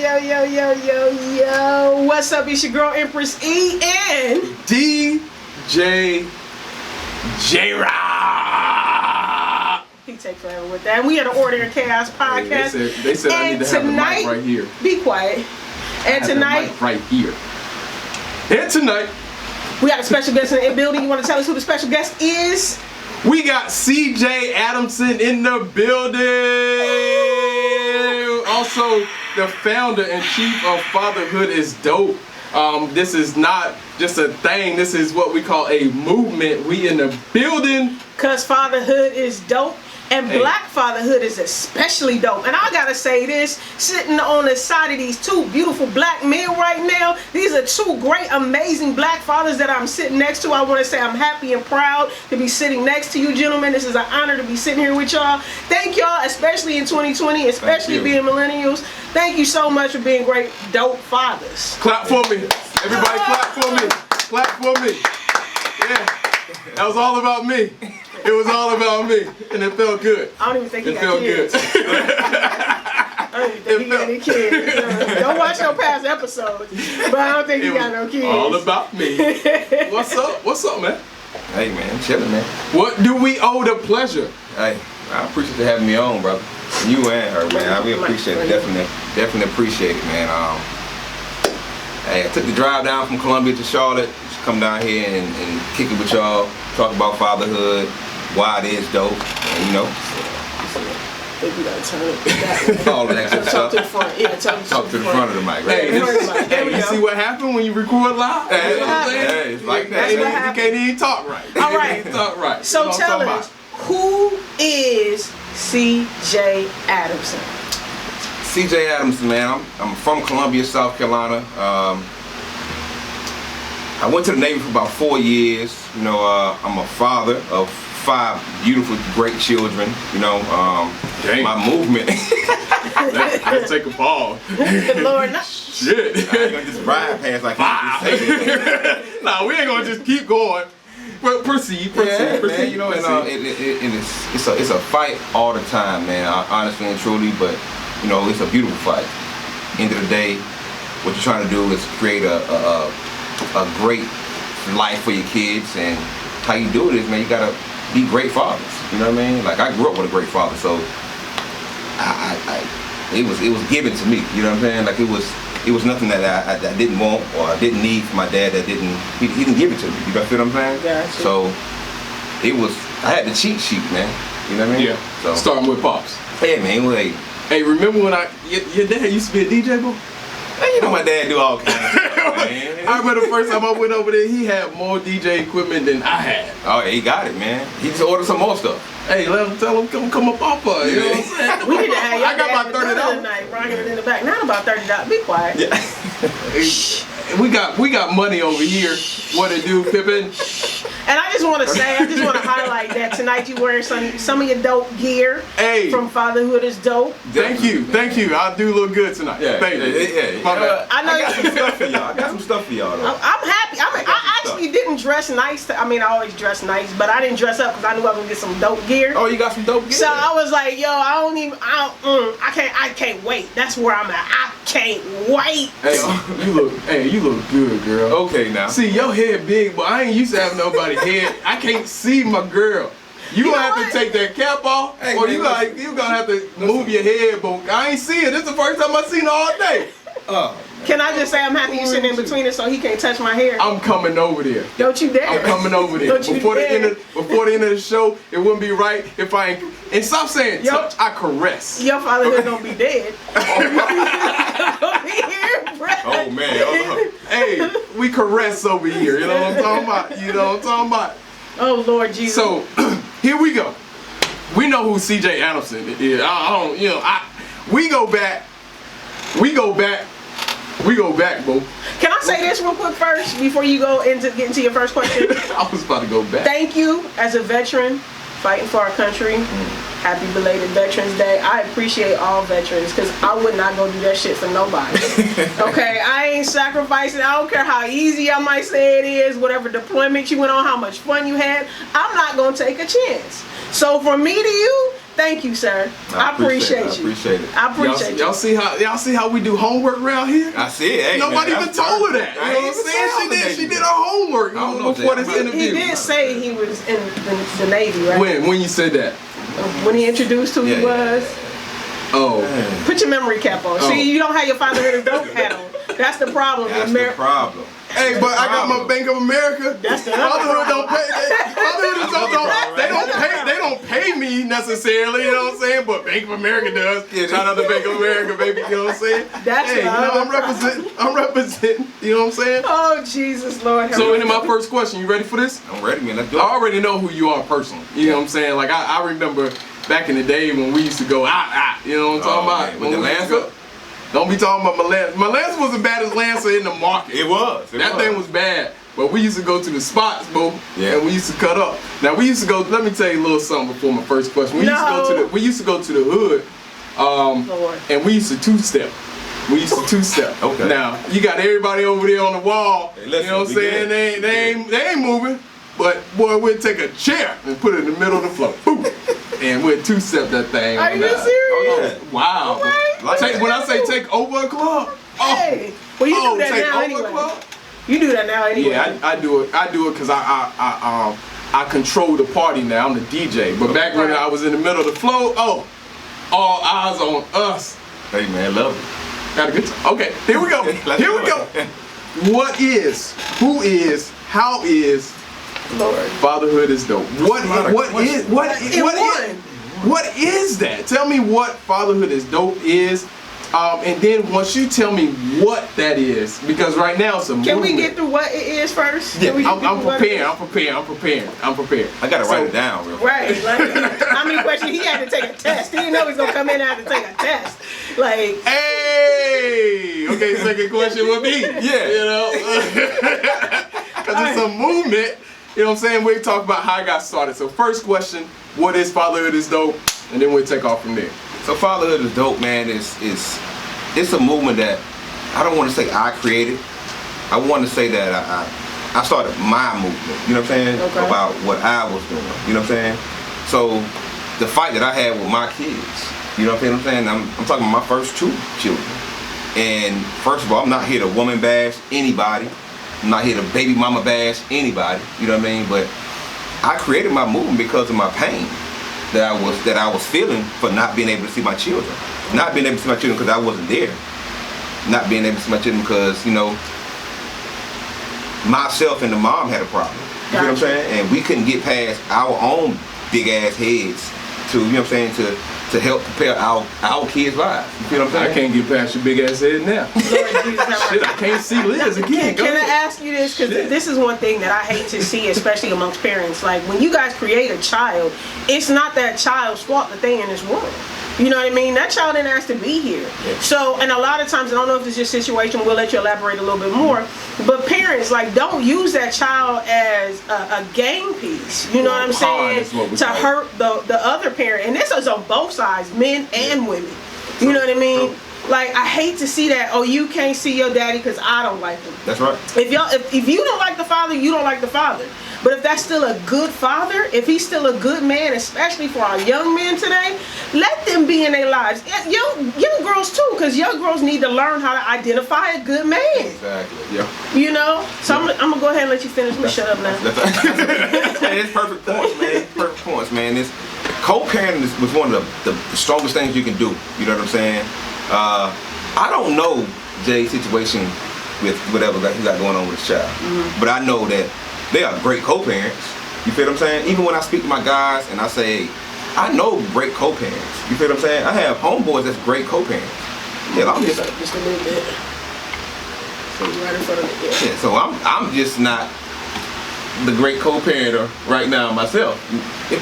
yo. What's up? It's your girl Empress E and DJ J-Rock. He take forever with that. And we had an Order in Chaos podcast. Hey, they said I need to have the mic right here. Be quiet. And tonight, right here. And tonight, we got a special guest in the building. You want to tell us who the special guest is? We got CJ Adamson in the building. Also, the founder and chief of Fatherhood Is Dope. This is not just a thing. This is what we call a movement. We in the building. Cause fatherhood is dope. And black fatherhood is especially dope. And I gotta say this, sitting on the side of these two beautiful black men right now, these are two great, amazing black fathers that I'm sitting next to. I wanna say I'm happy and proud to be sitting next to you gentlemen. This is an honor to be sitting here with y'all. Thank y'all, especially in 2020, especially being millennials. Thank you so much for being great, dope fathers. Clap for me. Everybody clap for me. Clap for me. Yeah, that was all about me. It was all about me, and it felt good. I don't even think he got It kids. felt good. I don't even think he got any kids. Don't watch no past episodes, but I don't think he got no kids. All about me. What's up? What's up, man? Hey, man, chilling, man. What do we owe the pleasure? Hey, I appreciate you having me on, brother. You and her, man. I really appreciate it. Definitely appreciate it, man. Hey, I took the drive down from Columbia to Charlotte. Just come down here and kick it with y'all. Talk about fatherhood, why it is dope, and, you know. I think we gotta turn it that way. All of that good stuff. Talk to the front. Yeah, Talk to the front of the mic, right? Hey, you see what happened when you record live? Hey, You know what I'm saying? hey, it's like that. You can't even talk right. All right. You can't even talk right. So You know what I'm tell talking us, who is CJ Adamson? CJ Adamson, man. I'm from Columbia, South Carolina. I went to the Navy for about 4 years. You know, I'm a father of 5 beautiful, great children. You know, my movement. Let's take a pause. Lord, not. I Shit. ain't gonna just ride past like that. Nah, we ain't gonna just keep going. Well, proceed. Man, you know, it's a fight all the time, man. Honestly and truly, but you know, it's a beautiful fight. End of the day, what you're trying to do is create a great life for your kids, and how you do it is, man, you gotta be great fathers. You know what I mean? Like, I grew up with a great father, so it was given to me. You know what I'm saying? Like, it was nothing that I didn't want or I didn't need from my dad. He didn't give it to me. You know what I'm saying? Gotcha. So I had the cheat sheet, man. You know what I mean? Yeah. So Starting with pops. yeah, man. Hey, remember when your dad used to be a DJ, bro? Man, you know my dad do all kinds of stuff, man. I remember the first time I went over there, he had more DJ equipment than I had. Oh, yeah, he got it, man. He just ordered some more stuff. Hey, tell him come up off of it. You know what I'm saying? We need to have y'all I got about $30 tonight, rocking it in the back. Not about $30. Be quiet. Yeah. We got money over here. What it do, Pippin? And I just want to highlight that tonight you wearing some of your dope gear from Fatherhood Is Dope. Thank you. I do look good tonight. Yeah, Thank you. yeah. I know I got some stuff for y'all. Though. I'm happy. I actually didn't dress nice. I always dress nice, but I didn't dress up because I knew I was gonna get some dope gear. Oh, you got some dope gear? So I was like, yo, I can't wait. That's where I'm at. I can't wait. Hey, you look good, girl. Okay, now. See, your head big, but I ain't used to have nobody's head. I can't see my girl. You gonna have to take that cap off, or you gonna have to move your head, but I ain't see it. This is the first time I seen her all day. Can I just say I'm happy you sitting in between us so he can't touch my hair? I'm coming over there. Don't you dare. I'm coming over there. Before the end of the show, it wouldn't be right if I ain't. And stop saying touch. I caress. Your fatherhood gonna be dead. Oh man. Hey, we caress over here. You know what I'm talking about? Oh Lord Jesus. So here we go. We know who CJ Adamson is. We go back, bro. Can I say this real quick first before you get into your first question? I was about to go back. Thank you as a veteran fighting for our country. Happy belated Veterans Day. I appreciate all veterans because I would not go do that shit for nobody. Okay, I ain't sacrificing. I don't care how easy I might say it is, whatever deployment you went on, how much fun you had. I'm not gonna take a chance. So from me to you, Thank you, sir. I appreciate you. I appreciate it. I appreciate you. Y'all see how we do homework around here? I see it. Hey, Nobody man, even told her that. You know what I'm saying? She did her homework before this interview. He did say he was in the Navy, right? When you said that? When he introduced who he was. Oh. Put your memory cap on. See, you don't have your Fatherhood Is Dope hat on. That's the problem. That's the problem. Hey, but I got my Bank of America. That's the Fatherhood don't pay. Fatherhood is they don't pay me necessarily. You know what I'm saying? But Bank of America does. Shout out to Bank of America, baby. You know what I'm saying? That's hey, I'm representing. You know what I'm saying? Oh Jesus, Lord. So, into my first question. You ready for this? I'm ready, man. Let's go. I already know who you are personally. You know what I'm saying? Like I remember back in the day when we used to go out. You know what I'm talking about? Man, with the Lancer. Don't be talking about my Lancer. My Lancer was as bad as Lancer in the market. It was. That thing was bad. But we used to go to the spots, bro, yeah. And we used to cut up. Now we used to go. Let me tell you a little something before my first question. We used to go to the hood, and we used to two-step. Okay. Now you got everybody over there on the wall. Hey, listen, you know what I'm saying? They ain't moving. But boy, we'd take a chair and put it in the middle of the floor. Boom. And we'd two-step that thing. Are you serious? Oh, yeah. Wow. Right. When I say take over a club. Hey. Well, you do that now anyway. You do that now anyway. Yeah, I do it. I do it because I control the party now. I'm the DJ. But back when I was in the middle of the flow, all eyes on us. Hey man, love it. Got a good time. Okay, here we go. Here we go. What is? Who is? How is? Lord. Fatherhood is dope. What is that? Tell me what Fatherhood is dope is. And then once you tell me what that is, because right now it's a movement. Can we get through what it is first? Yeah, I'm prepared. I gotta write it down real quick. Right. Like, how many questions he had to take a test? He didn't know he was gonna come in and have to take a test. Like, hey, okay, second question would be, yeah, you know, because it's a movement. You know what I'm saying? We talk about how I got started. So first question, what is Fatherhood Is Dope? And then we'll take off from there. So Fatherhood Is Dope, man, it's a movement that I don't want to say I created. I want to say that I started my movement, you know what I'm saying? Okay. About what I was doing, you know what I'm saying? So the fight that I had with my kids, you know what I'm saying? I'm talking about my first two children. And first of all, I'm not here to woman bash anybody. I'm not here to baby mama bash anybody, you know what I mean? But I created my movement because of my pain that I was feeling for not being able to see my children. Not being able to see my children because I wasn't there. Not being able to see my children because, you know, myself and the mom had a problem. You know what I'm saying? And we couldn't get past our own big ass heads to, you know what I'm saying, to help prepare our kids' lives. You feel what I'm saying? I can't get past your big ass head now. Shit, I can't see Liz again. Can I ask you this? Because this is one thing that I hate to see, especially amongst parents. Like, when you guys create a child, it's not that child's fault that they in this world. You know what I mean? That child didn't ask to be here. Yeah. So, and a lot of times, I don't know if this is your situation, we'll let you elaborate a little bit more, but parents, like, don't use that child as a game piece. You know what I'm saying? To hurt the other parent. And this is on both sides, men and women. You know what I mean? Like, I hate to see that, oh, you can't see your daddy because I don't like him. That's right. If you don't like the father, you don't like the father. But if that's still a good father, if he's still a good man, especially for our young men today, let them be in their lives. Young girls too, because young girls need to learn how to identify a good man. Exactly. Yeah. You know? So I'm gonna go ahead and let you finish. Me shut up now. It's perfect points, man. Perfect points, man. This co-parenting was one of the strongest things you can do. You know what I'm saying? I don't know Jay's situation with whatever he got going on with his child, but I know that they are great co-parents. You feel what I'm saying? Even when I speak to my guys and I say, I know great co-parents. You feel what I'm saying? I have homeboys that's great co-parents. Yeah, I'm just a little bit. So right in front of me. Yeah, so I'm just not the great co-parenter right now myself.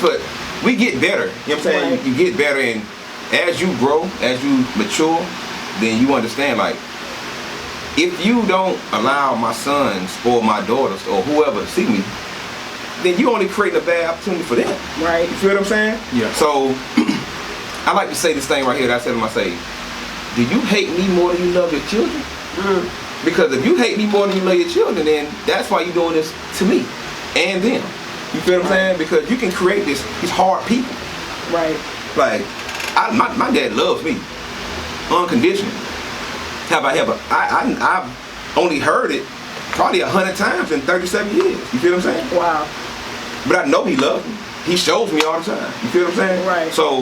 But we get better. You know what I'm saying? Right. You get better, and as you grow, as you mature, then you understand, like, if you don't allow my sons or my daughters or whoever to see me, then you only create a bad opportunity for them. Right. You feel what I'm saying? Yeah. So I like to say this thing right here that I said to myself, do you hate me more than you love your children? Because if you hate me more than you love your children, then that's why you're doing this to me and them. You feel what I'm saying? Because you can create these hard people. Right. Like, my dad loves me unconditionally. However, I've only heard it probably 100 times in 37 years. You feel what I'm saying? Wow. But I know he loves me. He shows me all the time. You feel what I'm saying? Right. So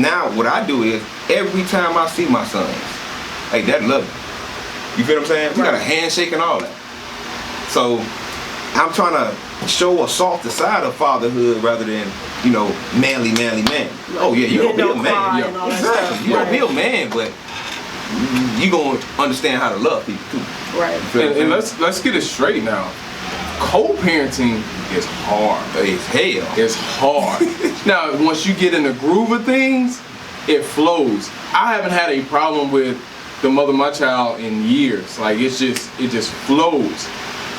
now what I do is every time I see my sons, hey, Dad love you. You feel what I'm saying? We got a handshake and all that. So I'm trying to show a softer side of fatherhood rather than, you know, manly man. Oh yeah, you're gonna be a man. Exactly. You're gonna be a man, but you gonna understand how to love people too. Right. And let's get it straight now. Co-parenting is hard. It's hell. It's hard. Now, once you get in the groove of things, it flows. I haven't had a problem with the mother of my child in years. Like it just flows.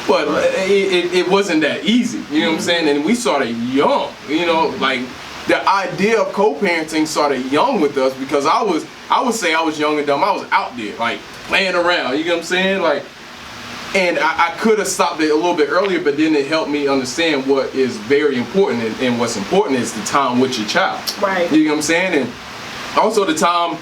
But it wasn't that easy. You know what I'm saying? And we started young. You know, like the idea of co-parenting started young with us because I would say I was young and dumb. I was out there like playing around. You know what I'm saying? Like. And I could have stopped it a little bit earlier, but then it helped me understand what is very important. And what's important is the time with your child. Right. You know what I'm saying? And also the time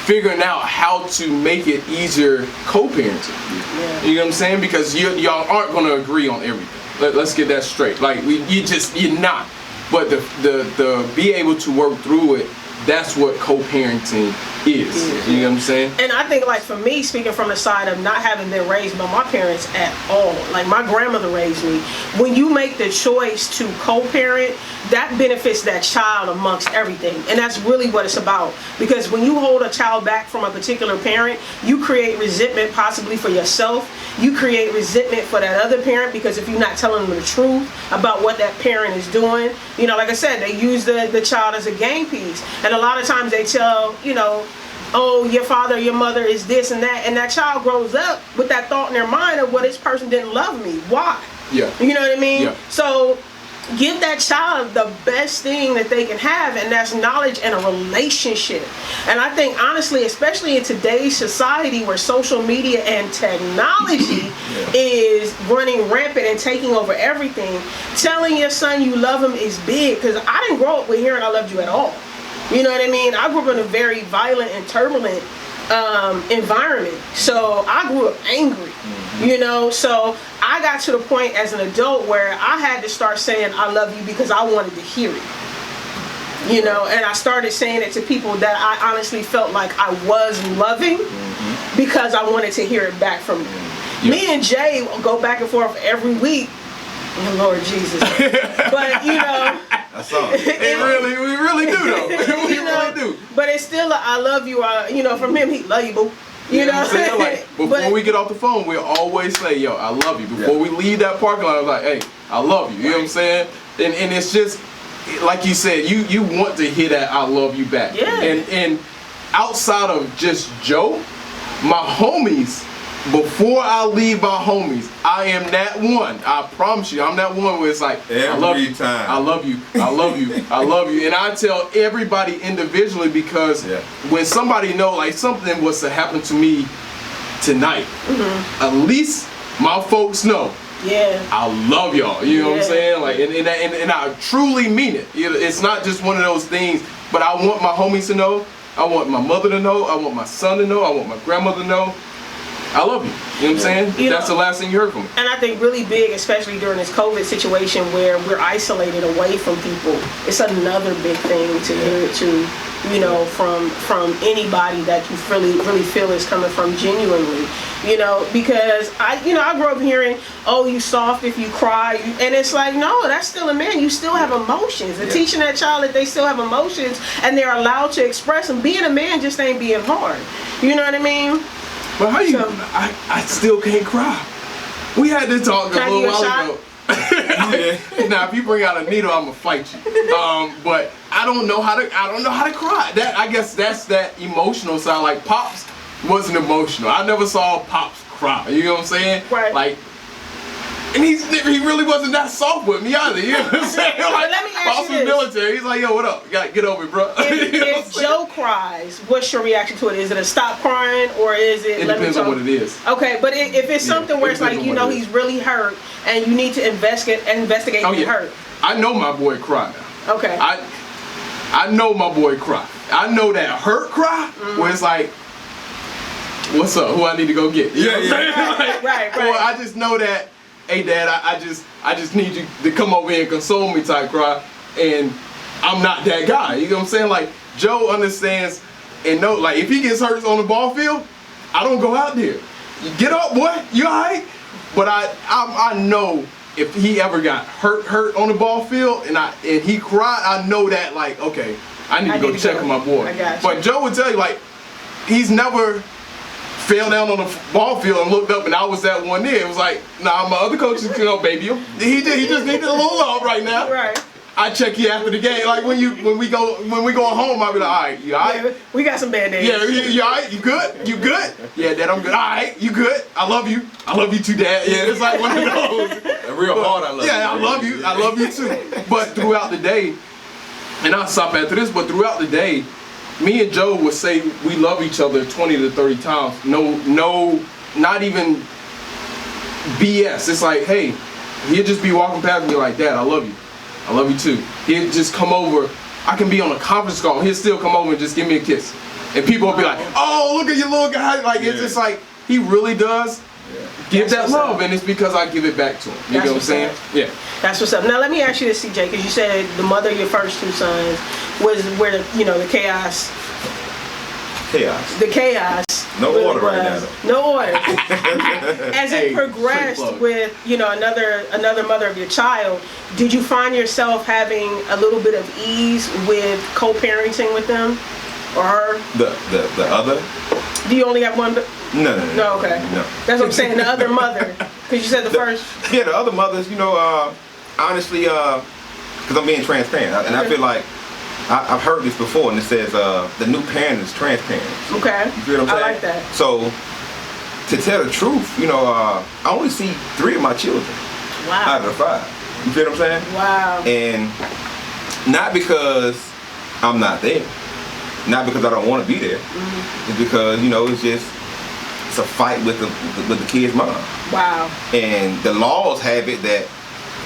figuring out how to make it easier co-parenting. Yeah. You know what I'm saying? Because y'all aren't going to agree on everything. Let's get that straight. Like, you're not. But the be able to work through it, that's what co-parenting is. You know what I'm saying? And I think, like, for me, speaking from the side of not having been raised by my parents at all, like my grandmother raised me, when you make the choice to co-parent, that benefits that child amongst everything. And that's really what it's about. Because when you hold a child back from a particular parent, you create resentment possibly for yourself. You create resentment for that other parent because if you're not telling them the truth about what that parent is doing, you know, like I said, they use the child as a game piece. And a lot of times they tell, you know, oh, your father or your mother is this and that child grows up with that thought in their mind of, well, this person didn't love me. Why? Yeah. You know what I mean? Yeah. So give that child the best thing that they can have, and that's knowledge and a relationship. And I think, honestly, especially in today's society where social media and technology is running rampant and taking over everything, telling your son you love him is big, because I didn't grow up with hearing I loved you at all. You know what I mean? I grew up in a very violent and turbulent environment. So I grew up angry, you know? So I got to the point as an adult where I had to start saying I love you because I wanted to hear it. You know, and I started saying it to people that I honestly felt like I was loving because I wanted to hear it back from them. Me and Jay will go back and forth every week. Oh, Lord Jesus. But, you know, we really do though. We really do. But it's still I love you. You know, from him, he love you, boo. You know what I'm saying? Like, before we get off the phone, we'll always say, yo, I love you. Before we leave that parking lot, I'm like, hey, I love you. You know what I'm saying? And it's just, like you said, you want to hear that I love you back. Yeah. And outside of just Joe, my homies, before I leave my homies, I am that one. I promise you, I'm that one where it's like, I love you. Time. I love you. I love you. I love you. And I tell everybody individually because when somebody know like something was to happen to me tonight, at least my folks know. Yeah. I love y'all. You know what I'm saying? Like, and I truly mean it. It's not just one of those things. But I want my homies to know. I want my mother to know. I want my son to know. I want my grandmother to know. I love you. You know what I'm saying? That's the last thing you heard from me. And I think really big, especially during this COVID situation where we're isolated away from people, it's another big thing to hear it too. You know, from anybody that you really feel is coming from genuinely. You know, because I grew up hearing, oh, you soft if you cry, and it's like, no, that's still a man. You still have emotions. And teaching that child that they still have emotions and they're allowed to express them. Being a man just ain't being hard. You know what I mean? But how you? I still can't cry. We had this talk a little while ago. Now, if you bring out a needle, I'm gonna fight you. But I don't know how to cry. I guess that's that emotional side. Like Pops wasn't emotional. I never saw Pops cry. You know what I'm saying? Right. Like, and he really wasn't that soft with me either. You know what I'm saying? Like, let me ask Pops you was this. military. He's like, yo, what up? You gotta get over it, bro. If Joe cries, what's your reaction to it? Is it a stop crying or is it? It depends on what it is. Okay, but if it's something where it's like he's really hurt and you need to investigate the hurt. I know my boy cried now. Okay. I know my boy cry. I know that hurt cry where it's like, what's up? Who I need to go get? You know what I'm saying? Like, right. Or I just know that, hey dad, I just need you to come over here and console me type cry, and I'm not that guy. You know what I'm saying? Like Joe understands and know, like if he gets hurt on the ball field, I don't go out there. You get up, boy. You alright? But I know if he ever got hurt on the ball field and he cried, I know that like, okay, I need to go check on my boy. I got you. But Joe would tell you like he's never fell down on the ball field and looked up and I was that one there. It was like, nah, my other coaches can help baby him. He just needed a little love right now. Right. I check you after the game. Like when we go home, I'll be like, all right, you all right? Yeah, we got some bad days. Yeah, you all right? You good? You good? Yeah, Dad, I'm good. All right, you good? I love you. I love you too, Dad. Yeah, it's like one of those. Real hard, I love you. Yeah, I love you. I love you too. But throughout the day, and I'll stop after this, but throughout the day, me and Joe would say we love each other 20 to 30 times. No, not even BS. It's like, hey, he'll just be walking past me like, Dad, I love you. I love you too. He'll just come over. I can be on a conference call. He'll still come over and just give me a kiss. And people will be like, oh, look at your little guy. Like, it's just like, he really does give that love. And it's because I give it back to him. You know what I'm saying? Yeah. That's what's up. Now, let me ask you this, CJ, because you said the mother of your first two sons was where, the chaos. The chaos. No really order was. right now, though. No order. As it progressed with, another mother of your child, did you find yourself having a little bit of ease with co-parenting with them or her? The other? Do you only have one? No, okay. No. That's what I'm saying, the other mother. Because you said the first. Yeah, the other mothers, honestly, because I'm being transparent. And I feel like I've heard this before, and it says the new parent is transparent. Okay. You feel what I'm saying? I like that. So, to tell the truth, I only see 3 of my children out of the 5. You feel what I'm saying? Wow. And not because I'm not there, not because I don't want to be there. It's because it's a fight with the kid's mom. Wow. And the laws have it that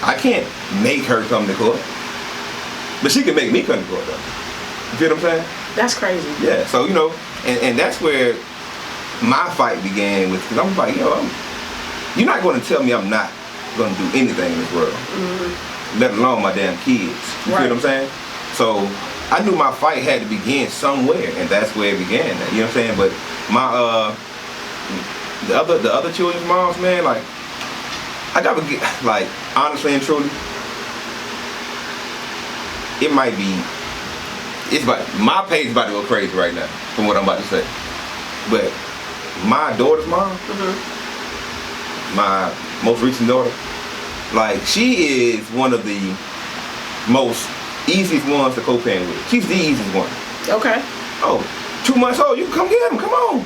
I can't make her come to court. But she can make me come to court though. You feel what I'm saying? That's crazy. Yeah, so and that's where my fight began with, because I'm like, you're not going to tell me I'm not going to do anything in this world, let alone my damn kids. You feel what I'm saying? So I knew my fight had to begin somewhere, and that's where it began. You know what I'm saying? But my the other children's moms, man, like I gotta get, like, honestly and truly, it might be, my page is about to go crazy right now from what I'm about to say. But my daughter's mom, my most recent daughter, like, she is one of the most easiest ones to co-parent with. She's the easiest one. Okay. Oh, 2 months old, you can come get him, come on.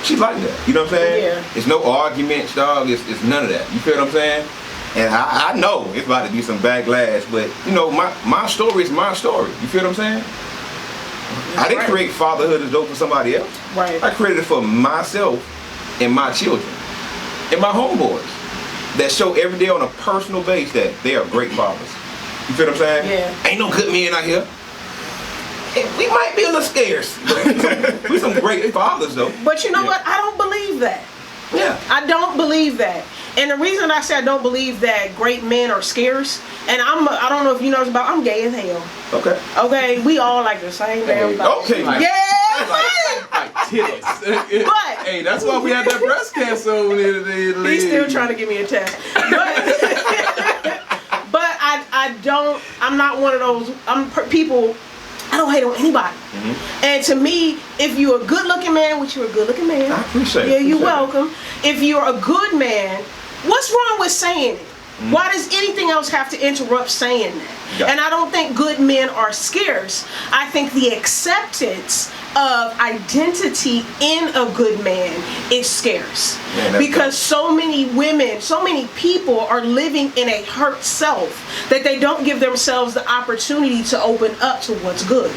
She's like that, you know what I'm saying? Yeah. It's no arguments, dog, it's none of that. You feel what I'm saying? And I know it's about to be some backlash, but my story is my story. You feel what I'm saying? I didn't create Fatherhood Is Dope for somebody else. Right. I created it for myself and my children and my homeboys that show every day on a personal base that they are great fathers. You feel what I'm saying? Yeah. Ain't no good men out here. And we might be a little scarce. We're some great fathers though. But you know what? I don't believe that. Yeah. I don't believe that. And the reason I say I don't believe that great men are scarce, and I don't know if you know about, I'm gay as hell. Okay. Okay, we all like the same damn thing. Okay. Yeah. Like titties. But hey, that's why we had that breast cancer over there today. he's still trying to give me a test. But I'm not one of those people. I don't hate on anybody. And to me, if you're a good looking man, which you're a good looking man, I appreciate it. Yeah, you're welcome. If you're a good man, what's wrong with saying it? Why does anything else have to interrupt saying that? Yeah. And I don't think good men are scarce. I think the acceptance of identity in a good man is scarce. Yeah, because so many women, so many people are living in a hurt self that they don't give themselves the opportunity to open up to what's good.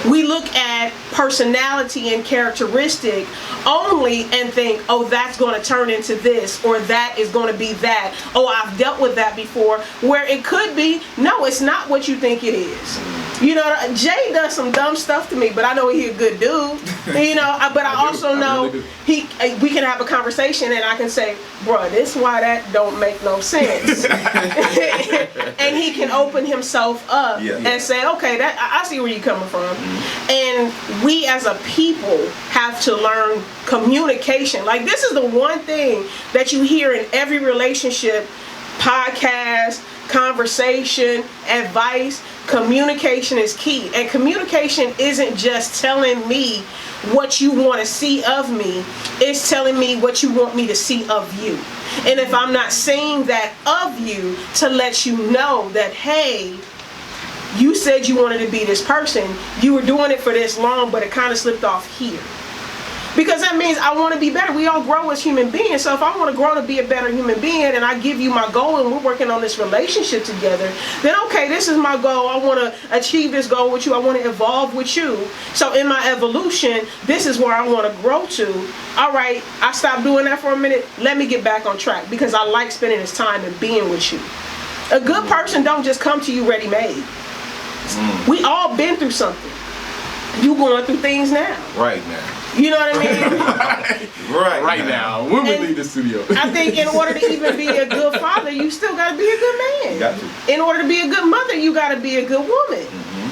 We look at personality and characteristic only and think, oh, that's going to turn into this, or that is going to be that. Oh, I've dealt with that before. Where it could be, no, it's not what you think it is. You know, Jay does some dumb stuff to me, but I know he a good dude. You know, but I also know we can have a conversation and I can say, bruh, this why that don't make no sense. And he can open himself up and say, okay, that I see where you're coming from. And we as a people have to learn communication. Like, this is the one thing that you hear in every relationship, podcast, conversation, advice. Communication is key. And communication isn't just telling me what you want to see of me. It's telling me what you want me to see of you. And if I'm not saying that of you, to let you know that, hey, you said you wanted to be this person. You were doing it for this long, but it kind of slipped off here. Because that means I want to be better. We all grow as human beings. So if I want to grow to be a better human being and I give you my goal and we're working on this relationship together, then okay, this is my goal. I want to achieve this goal with you. I want to evolve with you. So in my evolution, this is where I want to grow to. All right, I stopped doing that for a minute. Let me get back on track because I like spending this time and being with you. A good person don't just come to you ready-made. We all been through something. You going through things now. Right now. You know what I mean? right now. When we leave the studio. I think in order to even be a good father, you still got to be a good man. You got to. In order to be a good mother, you got to be a good woman.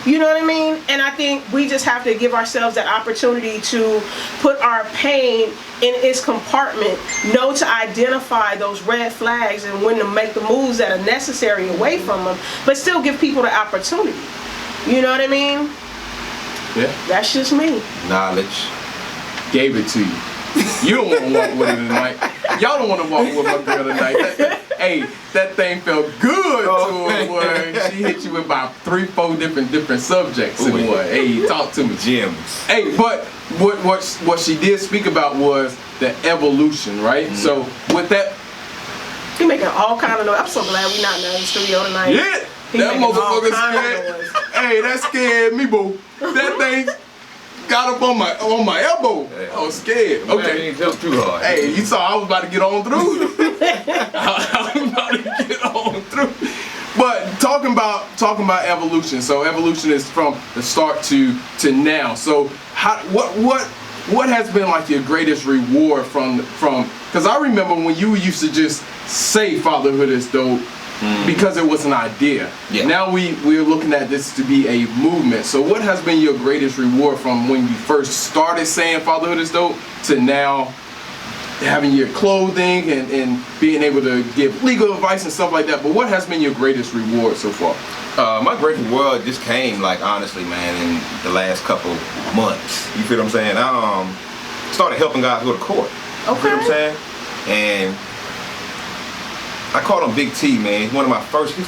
You know what I mean? And I think we just have to give ourselves that opportunity to put our pain in its compartment, know to identify those red flags and when to make the moves that are necessary away from them, but still give people the opportunity. You know what I mean? Yeah. That's just me. Knowledge. Gave it to you. You don't want to walk with her tonight. Y'all don't want to walk with my girl tonight. Hey, that thing felt good to her, boy. She hit you with about 3-4 different subjects. And boy, hey, talk to me. Gems. Hey, but what she did speak about was the evolution, right? So with that, He making all kind of noise. I'm so glad we not in the studio tonight. yeah, that motherfucker scared. Hey, that scared me, boo. That thing got up on my elbow. I was scared. Man, Okay. ain't jump too hard. Hey, you saw I was about to get on through. I was about to get on through. But talking about evolution. So evolution is from the start to now. So what has been like your greatest reward from because I remember when you used to just say fatherhood is dope because it was an idea. Yeah. Now we're looking at this to be a movement. So what has been your greatest reward from when you first started saying fatherhood is dope to now having your clothing and being able to give legal advice and stuff like that? But what has been your greatest reward so far? My greatest reward just came, like, honestly, man, in the last couple months. You feel what I'm saying? I started helping guys go to court. You feel what I'm saying? And I called him Big T, man. He's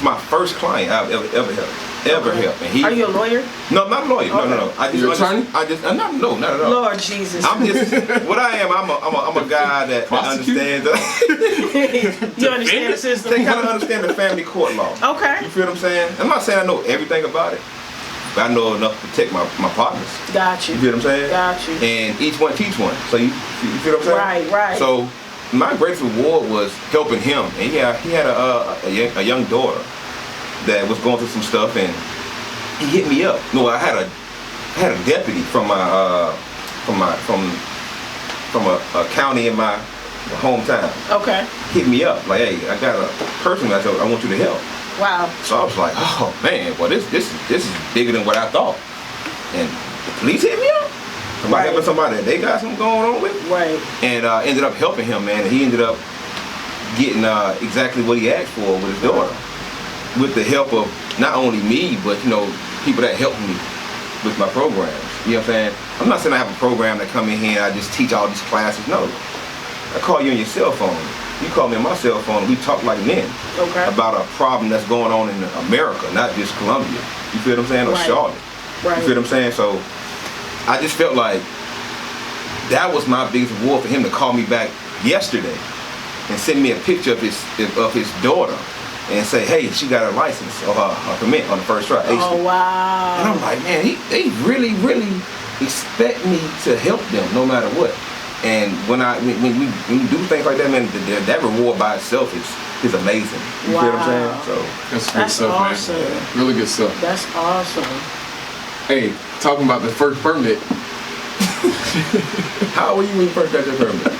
my first client I've ever helped. And Are you a lawyer? No, I'm not a lawyer. Okay. No. You're an attorney? No, not at all. Lord Jesus. I'm just what I am. I'm a guy that understands. You understand the system? They kind of understand the family court law. Okay. You feel what I'm saying? I'm not saying I know everything about it, but I know enough to protect my partners. Got you. You feel what I'm saying? Got you. And each one teach one. So you feel what I'm saying? Right. So my greatest reward was helping him. And he had a young daughter that was going through some stuff, and he hit me up. No, I had a deputy from a county in my hometown. Okay. Hit me up like, hey, I got a person I want you to help. Wow. So I was like, oh man, well this is bigger than what I thought. And the police hit me up. Somebody helping somebody that they got something going on with. Right. And ended up helping him, man. And he ended up getting exactly what he asked for with his daughter, with the help of not only me, but people that helped me with my programs. You know what I'm saying? I'm not saying I have a program that come in here and I just teach all these classes. No. I call you on your cell phone. You call me on my cell phone. We talk like men about a problem that's going on in America, not just Columbia. You feel what I'm saying? Or Charlotte. Right. You feel what I'm saying? So I just felt like that was my biggest reward for him to call me back yesterday and send me a picture of his daughter and say, hey, she got her license or her permit on the first try. Oh, wow. And I'm like, man, they really, really expect me to help them no matter what. And when we do things like that, man, that reward by itself is amazing. You feel what I'm saying? So that's good stuff, awesome. man. Really good stuff. That's awesome. Hey, talking about the first permit. How old were you when you first got your permit?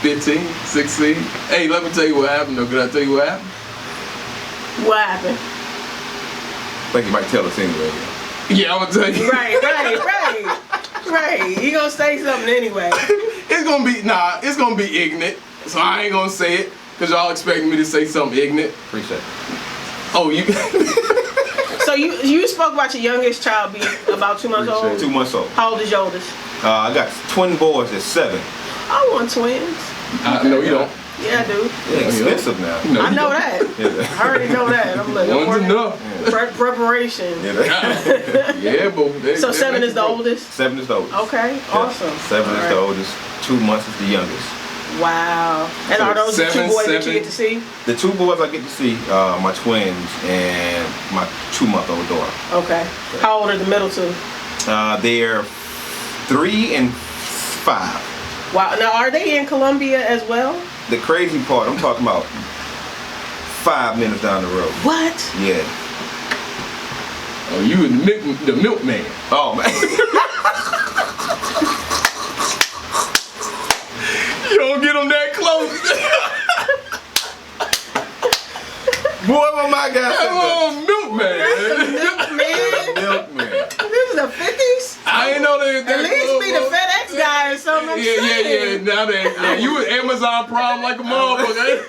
15, 16. Hey, let me tell you what happened though. Can I tell you what happened? What happened? I think you might tell us anyway. Yeah, I'm gonna tell you. Right. You gonna say something anyway. It's gonna be ignorant. So I ain't gonna say it, cause y'all expecting me to say something ignorant. Appreciate it. Oh, you So you spoke about your youngest child being about 2 months old? 2 months old. How old is your oldest? I got twin boys at 7. I want twins. no, you don't. Yeah, I do. Yeah, expensive now. No, I you know don't. that. Yeah. I already know that. I'm like, One's enough. Preparation. Yeah, but So 7 is the oldest? 7 is the oldest. Okay, Yeah. awesome. 7 All is right. the oldest. 2 months is the youngest. Wow. And So are those the 2 7, boys that you 7. get to see? The 2 boys I get to see, my twins and my 2-month-old daughter. Okay. How old are the middle 2? They're 3 and 5. Wow. Now, are they in Columbia as well? The crazy part, I'm talking about 5 minutes down the road. What? Yeah. Oh, you the milkman. Oh man. You don't get them that close. Boy, what my guy said. Oh, milkman. Man, Milkman. this is the 50s? I ain't know that. At least be the FedEx guy or something. I'm saying. Yeah. Now that you was Amazon Prime like a motherfucker.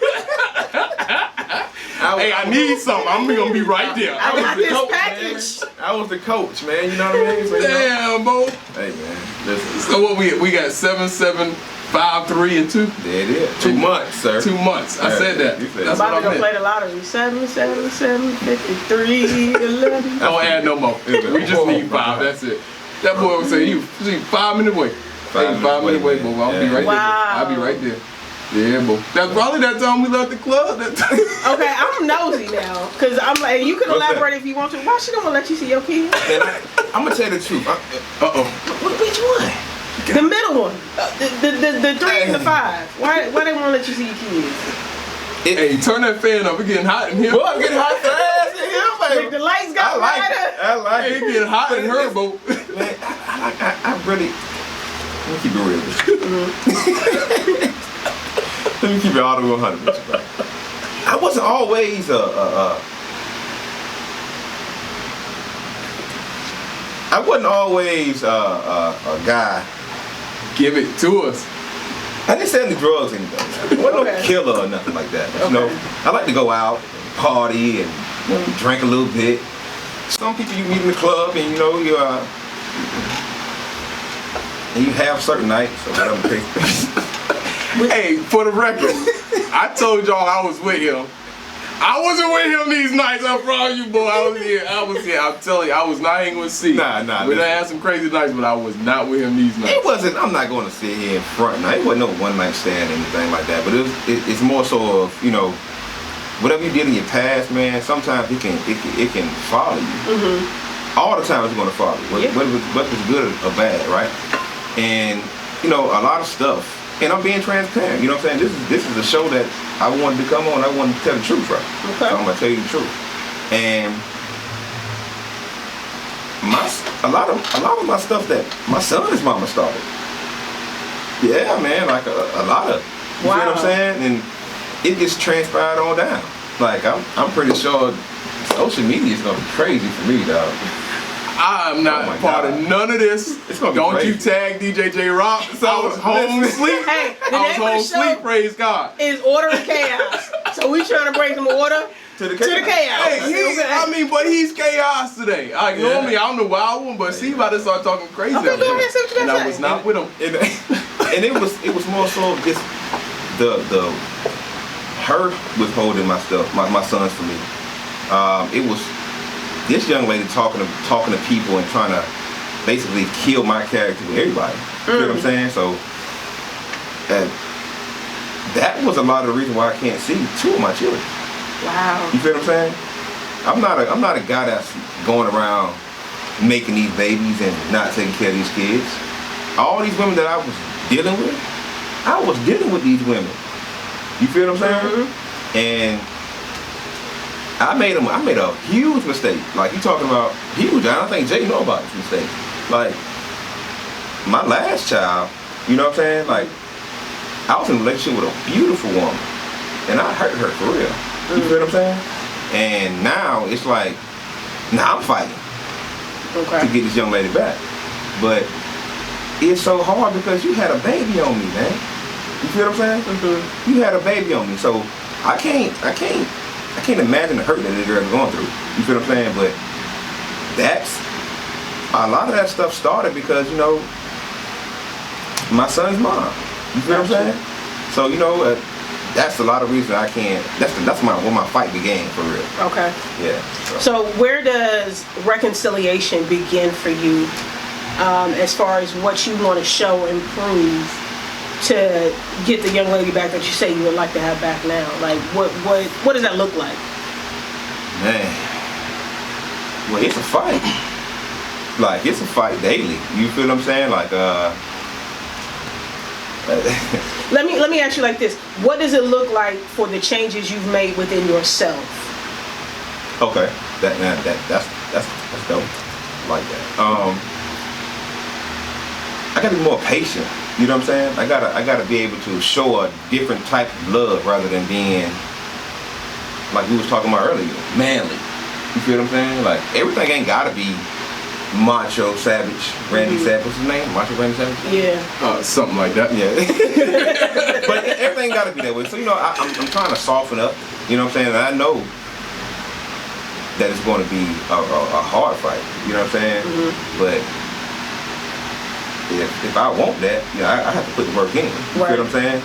Hey, I need something. I'm gonna be right there. I got this coach, package. I was the coach, man. You know what I mean? So, you know. Damn, boy. Hey, man. Listen. So what we got 7, 7, 5, 3, and 2. There it is. 2 months, sir. 2 months. I said that. You said That's I'm about what to go I play meant. the lottery. 7, 7, 7, 53, 11. Don't add no more. We just need 5. That's it. That boy was saying you 5 minutes away. 5 minutes away, boy. I'll be right Wow. there. I'll be right there. Yeah, boy. That's probably that time we left the club. That time. Okay, I'm nosy now. Because I'm like, you can What's elaborate that? if you want to. Why she don't want to let you see your kids? Man, I'm gonna tell you the truth. Which one? The middle one. The 3 and the 5. Why they won't let you see your kids? Hey, turn that fan up. It's getting hot in here. Boy, I'm getting hot fast in here, Like baby. the lights got brighter. I like Hey, it. it's getting hot in her, boy. Man, I really. Let me keep it real with you. Let me keep it all the way 100 with you, bro. I wasn't always I wasn't always a guy. Give it to us. I didn't sell any drugs or anything. I wasn't no killer or nothing like that. But, you know, I like to go out, party, and drink a little bit. Some people you meet in the club, and you know and you have certain nights or whatever the case. Hey, for the record, I told y'all I was with him. I wasn't with him these nights, I promise you, boy. I was here. I'm telling you, I was not hanging with C. Nah. We done had some crazy nights, but I was not with him these nights. It wasn't. I'm not going to sit here in front. Now, it wasn't no one night stand or anything like that. But it's more so of, you know, whatever you did in your past, man. Sometimes it can follow you. All the time it's going to follow you, whether it's good or bad, right? And you know, a lot of stuff. And I'm being transparent. You know what I'm saying? This is a show that I wanted to come on. I wanted to tell the truth, right? Okay. So I'm gonna tell you the truth. And a lot of my stuff that my son's mama started. Yeah, man, like a lot of. You feel what I'm saying? And it gets transpired on down. Like I'm pretty sure social media is gonna be crazy for me, dog. I'm not part of none of this. It's gonna be Don't crazy. you tag DJ Rock. I was home asleep. Hey, the I was name home of the show asleep, praise God. is Order and Chaos. So we trying to bring some order To the to the chaos. Hey, but he's chaos today. Like, normally I'm the wild one, but see about to start talking crazy. Okay, out go there. ahead, say what you And gotta I say. was not with him. And it was more so just the her withholding my stuff, my sons for me. It was this young lady talking to people and trying to basically kill my character with everybody. You know what I'm saying? So that was a lot of the reason why I can't see 2 of my children. Wow. You feel what I'm saying? I'm not a guy that's going around making these babies and not taking care of these kids. All these women that I was dealing with these women. You feel what I'm saying? And I made a huge mistake. Like you talking about huge. I don't think Jay know about this mistake. Like my last child, you know what I'm saying? Like I was in a relationship with a beautiful woman, and I hurt her for real. You feel what I'm saying? And now it's like, now I'm fighting to get this young lady back. But it's so hard because you had a baby on me, man. You feel what I'm saying? Mm-hmm. You had a baby on me, so I can't imagine the hurt that this girl's going through. You feel what I'm saying? But that's a lot of that stuff started because, you know, my son's mom. You feel what I'm saying? So, you know, that's a lot of reasons I can't. That's where my fight began for real. Okay. Yeah. So where does reconciliation begin for you, as far as what you want to show and prove to get the young lady back that you say you would like to have back now? Like, what does that look like? Man, well, it's a fight. Like, it's a fight daily. You feel what I'm saying? Like, let me ask you like this: what does it look like for the changes you've made within yourself? Okay, that's dope. I like that. I gotta be more patient. You know what I'm saying? I gotta be able to show a different type of love rather than being, like we was talking about earlier, manly. You feel what I'm saying? Like everything ain't gotta be Macho Savage, Randy Savage. What's his name? Macho Randy Savage? Yeah. Something like that. Yeah. But everything gotta be that way. So, you know, I'm trying to soften up. You know what I'm saying? And I know that it's going to be a hard fight. You know what I'm saying? Mm-hmm. But if I want that, you know, I have to put the work in. You feel what I'm saying?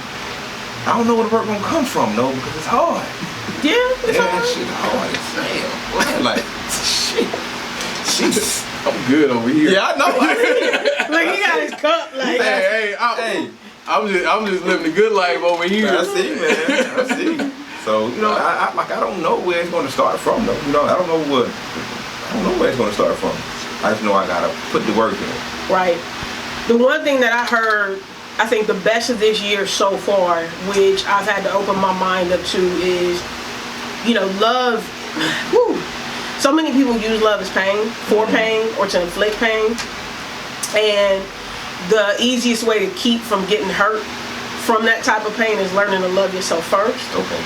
I don't know where the work gonna come from though, because it's hard. Yeah, it's hard. That shit hard as hell. Like, shit. Jesus. I'm good over here. Yeah, I know. Like he got his cup. Like, I'm just living a good life over here. I see, man. I see. So, you know, I don't know where it's going to start from, though. You know, I don't know where it's going to start from. I just know I gotta put the work in. Right. The one thing that I heard, I think the best of this year so far, which I've had to open my mind up to, is, you know, love. Whew, so many people use love as pain, for pain, or to inflict pain. And the easiest way to keep from getting hurt from that type of pain is learning to love yourself first. Okay.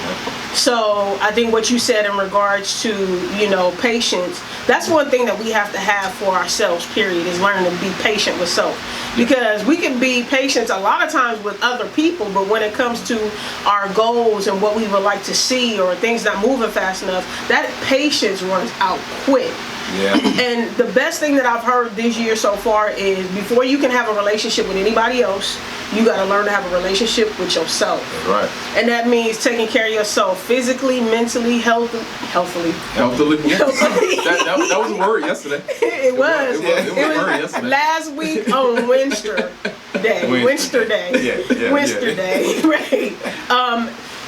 So I think what you said in regards to, you know, patience, that's one thing that we have to have for ourselves, period, is learning to be patient with self. Because we can be patient a lot of times with other people, but when it comes to our goals and what we would like to see or things not moving fast enough, that patience runs out quick. Yeah. And the best thing that I've heard this year so far is before you can have a relationship with anybody else, you got to learn to have a relationship with yourself. That's right. And that means taking care of yourself physically, mentally, healthily. Yeah. That was a word yesterday. It was a word yesterday. Last week on Winster Day. Winster Day. Yeah. Winster Day. Right.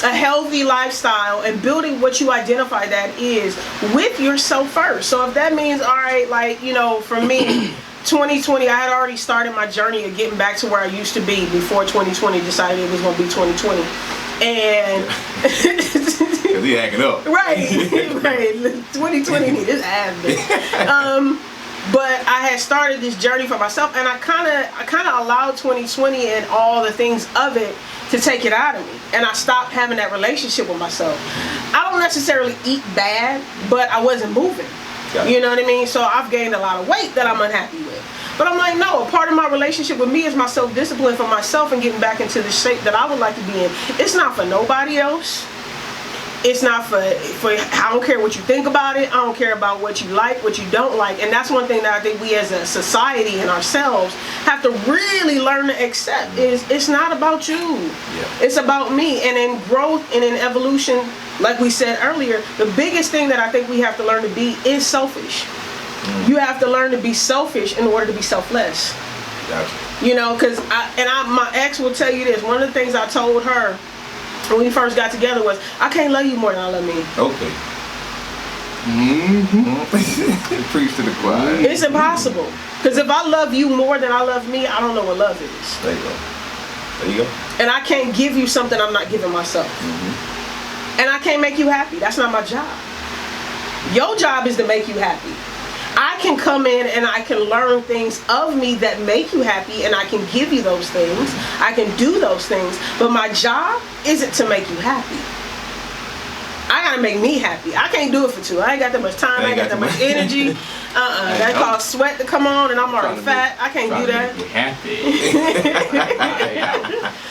A healthy lifestyle and building what you identify that is with yourself first. So if that means, all right, like, you know, for me, 2020, I had already started my journey of getting back to where I used to be before 2020 decided it was going to be 2020. And because he acting up. Right. 2020 need his ass bit. But I had started this journey for myself, and I kind of allowed 2020 and all the things of it to take it out of me, and I stopped having that relationship with myself. I don't necessarily eat bad, but I wasn't moving. You know what I mean? So I've gained a lot of weight that I'm unhappy with. But I'm like, no, a part of my relationship with me is my self-discipline for myself and getting back into the shape that I would like to be in. It's not for nobody else. It's not for I don't care what you think about it. I don't care about what you like, what you don't like. And that's one thing that I think we as a society and ourselves have to really learn to accept is it's not about you. Yeah. It's about me. And in growth and in evolution, like we said earlier, the biggest thing that I think we have to learn to be is selfish. You have to learn to be selfish in order to be selfless. Gotcha. You know, because my ex will tell you this. One of the things I told her when we first got together was, I can't love you more than I love me. Okay. Preach to the choir. It's impossible. Because if I love you more than I love me, I don't know what love is. There you go. And I can't give you something I'm not giving myself. And I can't make you happy. That's not my job. Your job is to make you happy. I can come in and I can learn things of me that make you happy, and I can give you those things. I can do those things, but my job isn't to make you happy. I gotta make me happy. I can't do it for two. I ain't got that much time. I ain't got that much energy. That causes sweat to come on, and I'm already fat. I can't do that. Make you happy.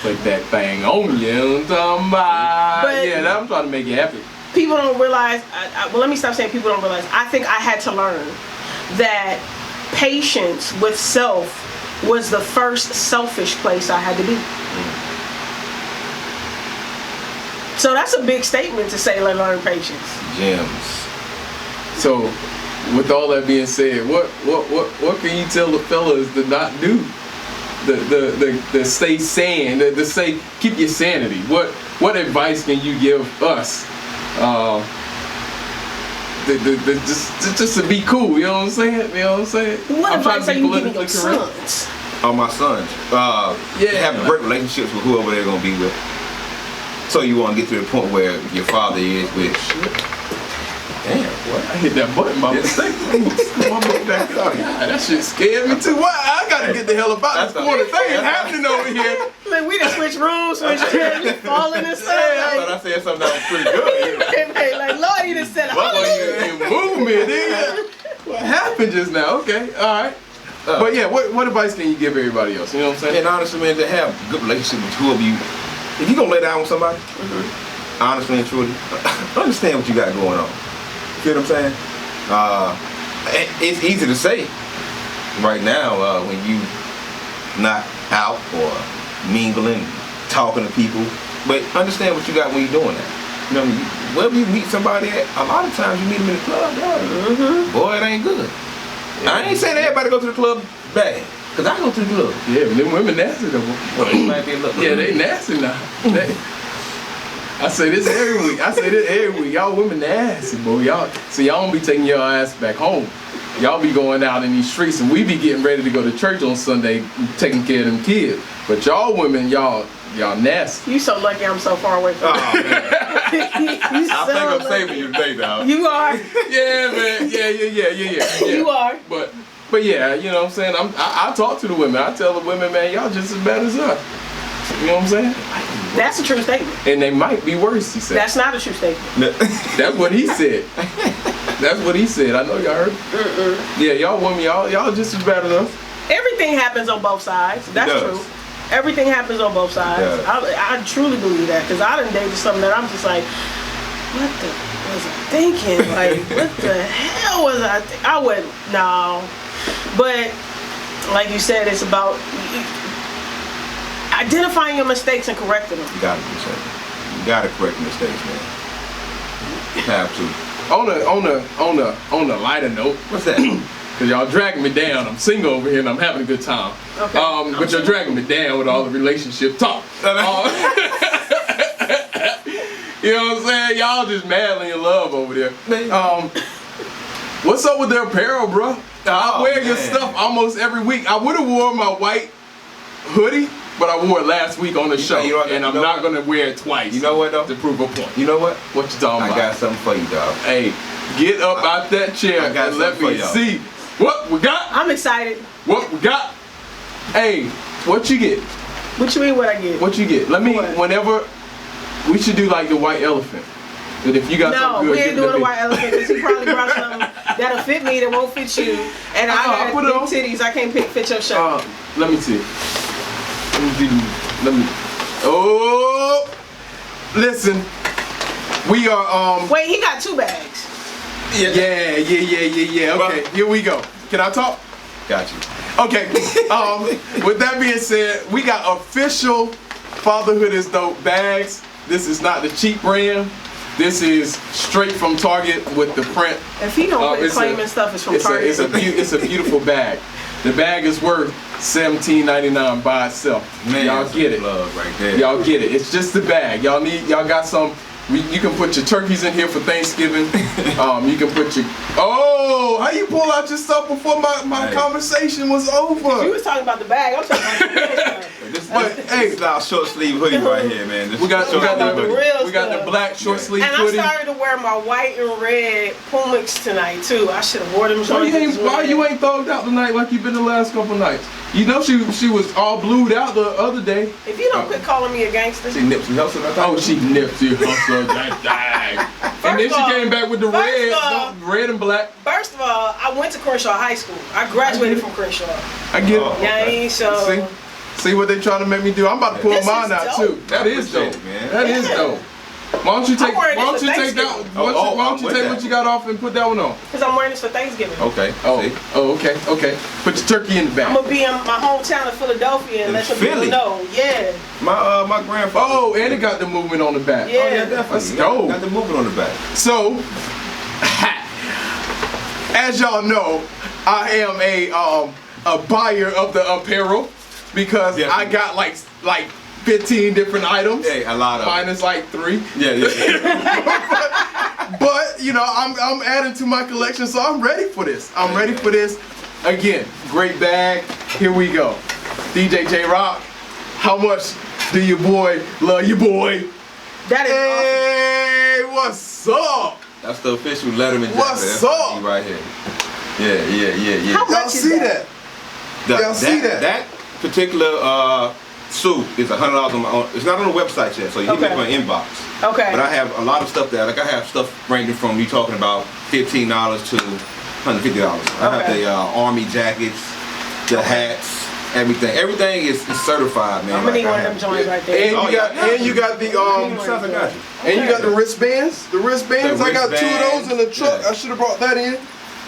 Put that thing on you. You know what I'm talking about? But yeah, I'm trying to make you happy. People don't realize. Well, let me stop saying people don't realize. I think I had to learn that patience with self was the first selfish place I had to be. So that's a big statement to say, learn patience. Gems. So, with all that being said, what can you tell the fellas to not do? The stay sane, the say keep your sanity. What advice can you give us? Just to be cool, you know what I'm saying? You know what I'm saying? What I'm advice are you giving your correct. sons? Oh, my sons. Having great relationships with whoever they're gonna be with. So you want to get to the point where your father is with. Damn, boy, I hit that button by mistake. That shit scared me too. What? I gotta get the hell about this corner. Thing is happening over here. Like, we done switch rooms, switch chairs, you falling and stuff. I thought I said something that was pretty good. Like, Lord, you just said, You movement, nigga. What happened just now? Okay, all right. But yeah, what advice can you give everybody else? You know what I'm saying? And honestly, man, to have a good relationship with whoever you. If you're gonna lay down with somebody, honestly and truly, understand what you got going on. You know what I'm saying? It's easy to say right now when you not out or mingling, talking to people, but understand what you got when you're doing that. You know what I mean? Wherever you meet somebody at, a lot of times you meet them in the club, boy, it ain't good. Yeah. I ain't saying everybody go to the club bad. Cause I go to the club. Yeah, but them women nasty though. Yeah, they nasty now. I say this every week. Y'all women nasty, boy. Y'all don't be taking your ass back home. Y'all be going out in these streets, and we be getting ready to go to church on Sunday, taking care of them kids. But y'all women, y'all nasty. You so lucky I'm so far away from you. I think I'm saving you today, dog. You are. Yeah, man. Yeah. You are. But yeah, you know what I'm saying? I talk to the women. I tell the women, man, y'all just as bad as us. You know what I'm saying? That's a true statement. And they might be worse, he said. That's not a true statement. That's what he said. That's what he said. I know y'all heard. Yeah, y'all women, y'all just as bad as us. Everything happens on both sides. That's true. Everything happens on both sides. I truly believe that, because I done dated something that I'm just like, what the was I thinking? Like, what the hell was I I wouldn't, no. But like you said, it's about identifying your mistakes and correcting them. You gotta correct the mistakes, man. You have to. On a lighter note, what's that? Cause y'all dragging me down. I'm single over here and I'm having a good time. Okay. But you're dragging me down with all the relationship talk. You know what I'm saying? Y'all just madly in love over there. What's up with their apparel, bro? I wear your stuff almost every week. I would have worn my white hoodie, but I wore it last week on the show, and I'm not gonna wear it twice. You know what though? To prove a point. You know what? What you talking about? I got something for you, dog. Hey, get up out that chair and let me see what we got. I'm excited. What we got? Hey, what you get? What you mean what I get? What you get? Let me, whenever, we should do like the white elephant. But if you got something good, we ain't doing the white elephant, because he probably brought something that'll fit me that won't fit you. And I got big titties, I can't fit your shirt. Let me see. Let me. Oh, listen. We are. Wait, he got 2 bags. Yeah. Okay, here we go. Can I talk? Got you. Okay. With that being said, we got official Fatherhood Is Dope bags. This is not the cheap brand. This is straight from Target with the print. If he don't quit claiming stuff, it's from Target. It's a beautiful bag. The bag is worth $17.99 by itself. Man, y'all get it. Love right there. Y'all get it. It's just the bag. Y'all got some. You can put your turkeys in here for Thanksgiving. You can put your. Oh, how you pull out your stuff before my conversation was over? You was talking about the bag. I'm talking about the bag. This is our short sleeve hoodie right here, man. We got the the black short sleeve And hoodie. I started to wear my white and red Pumas tonight too. I should have wore them. Why you ain't thugged out tonight like you been the last couple nights? You know she was all blued out the other day. If you don't quit calling me a gangster. She Nipsey Hussle, I thought. Oh, she Nipsey Hussle. And then she came back with the red and black. First of all, I went to Crenshaw High School. I graduated from Crenshaw. I get it. Yeah, so. See what they trying to make me do? I'm about to pull mine out too. That is dope, man. That is dope. Why don't you take what you got off and put that one on? Because I'm wearing this for Thanksgiving. Okay. Okay. Put your turkey in the back. I'm gonna be in my hometown of Philadelphia and let some people know. Yeah. My grandfather. Oh, and it got the movement on the back. Yeah, definitely. Let's go. Got the movement on the back. So, as y'all know, I am a buyer of the apparel because I got like 15 different items. Hey, a lot of. Mine is like 3. Yeah. But you know, I'm adding to my collection, so I'm ready for this. I'm ready for this. Again, great bag. Here we go. DJ J Rock, how much do your boy love your boy? That is awesome. What's up? That's the official Letterman jacket. What's up? Right here. Yeah. How much Y'all is see that? Y'all see that? That particular suit is $100 it's not on the website yet, so you can get my inbox. Okay. But I have a lot of stuff there. Like I have stuff ranging from you talking about $15 to $150. I have the army jackets, the hats, everything. Everything is certified, man. I'm gonna need one of them joints right there. And you got the and you got the wristbands. The wristbands. I got 2 of those in the truck. I should have brought that in,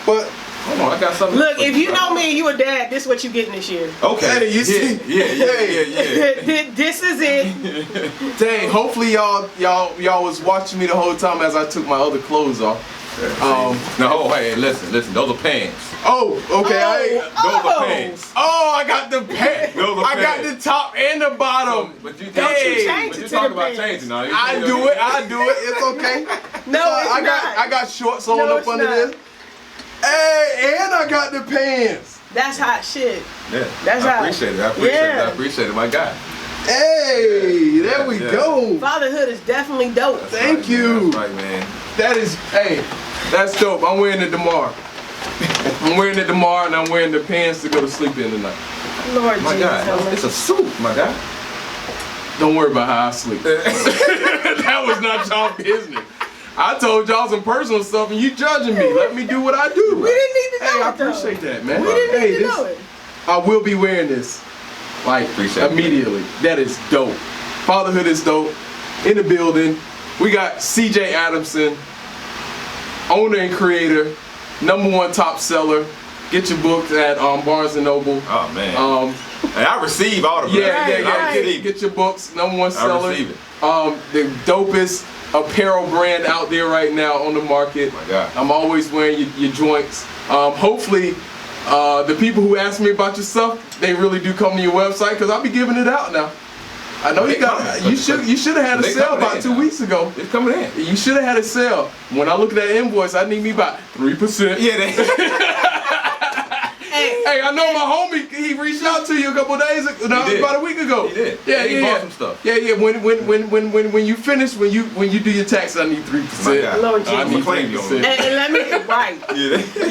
but. Hold on, I got something. Look, if you know me and you a dad, this is what you getting this year. Okay. Hey, you see? Yeah. This is it. Dang, hopefully y'all was watching me the whole time as I took my other clothes off. No, hey, listen, those are pants. Oh, okay. Those are pants. Oh, I got the pants. I got the top and the bottom. But you change it to talking the about pants. changing now. I do it. It's okay. No, it's not. I got shorts on up under this. Hey, and I got the pants. That's hot shit. Yeah. That's I hot. appreciate it. I appreciate it, my guy. Hey, there we go. Fatherhood is definitely dope. Thank you. That's right, man. That's dope. I'm wearing it tomorrow. And I'm wearing the pants to go to sleep in tonight. Lord my Jesus. God, it's a suit, my guy. Don't worry about how I sleep. That was not y'all business. I told y'all some personal stuff and you judging me. Let me do what I do. We didn't need to know I it, though. appreciate that, man. We didn't need to know it. I will be wearing this, immediately. That is dope. Fatherhood is dope. In the building, we got CJ Adamson, owner and creator, #1 top seller. Get your books at Barnes & Noble. Oh, man. Hey, I receive all the Get your books, #1 seller. I receive it. The dopest apparel brand out there right now on the market. My God. I'm always wearing your joints. Hopefully, the people who ask me about your stuff, they really do come to your website because I'll be giving it out now. I know you should have had a sale about 2 weeks ago. It's coming in. You should have had a sale. When I look at that invoice, I need me about 3%. Yeah. Hey, I know my homie. He reached out to you a couple days ago. No, about a week ago. He did. Yeah, he bought some stuff. Yeah. When you finish, when you do your taxes, I need 3%. Lord I need Jesus. 3%. And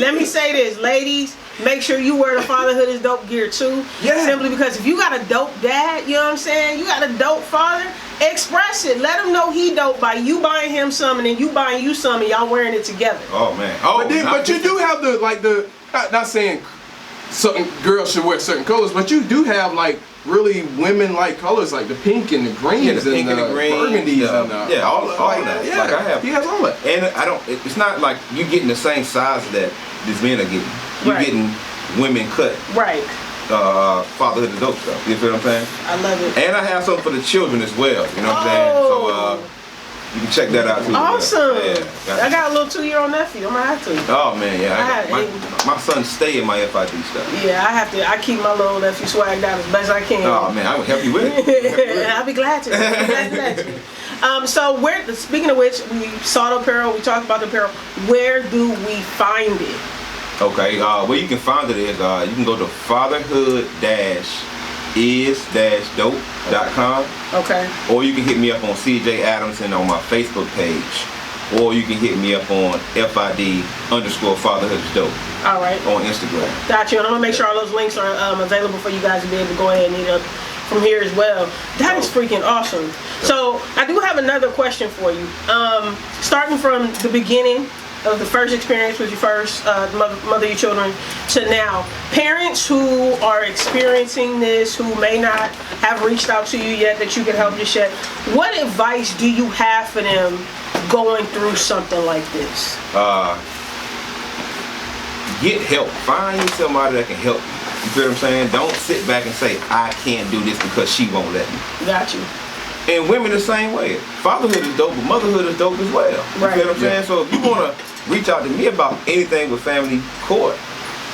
let me say this, ladies. Make sure you wear the Fatherhood is Dope gear too. Yeah. Simply because if you got a dope dad, you know what I'm saying? You got a dope father, express it. Let him know he dope by you buying him some and then you buying you some and y'all wearing it together. Oh, man. But you do have not saying certain girls should wear certain colors, but you do have like really women-like colors, like the pink and the greens and the burgundies and all that. Yeah, like I have. He has all that. And it's not like you getting the same size that these men are getting. You're getting women cut. Right. Fatherhood is dope stuff. You feel what I'm saying? I love it. And I have something for the children as well. You know what I'm saying? So you can check that out too. Awesome. Yeah, I got a little 2-year-old nephew. I'm gonna have to. Oh man, yeah. My son stay in my FID stuff. Yeah, I have to. I keep my little nephew swagged out as best I can. Oh man, I would help you with it. I'll be glad to. So speaking of which, we saw the apparel. We talked about the apparel. Where do we find it? Okay, where you can find it is you can go to fatherhood-dope.com. is-dope.com. Okay. Or you can hit me up on CJ Adamson on my Facebook page. Or you can hit me up on FID_Fatherhood Is Dope. All right. On Instagram. Got you. And I'm going to make sure all those links are available for you guys to be able to go ahead and eat up from here as well. That is freaking awesome. So I do have another question for you. Starting from the beginning of the first experience with your first mother your children to now, parents who are experiencing this, who may not have reached out to you yet that you can help just yet, what advice do you have for them going through something like this? Get help. Find you somebody that can help you. You feel what I'm saying? Don't sit back and say, I can't do this because she won't let me. Got you. And women the same way. Fatherhood is dope, but motherhood is dope as well. You Right. feel what I'm saying? So if you want to reach out to me about anything with family court,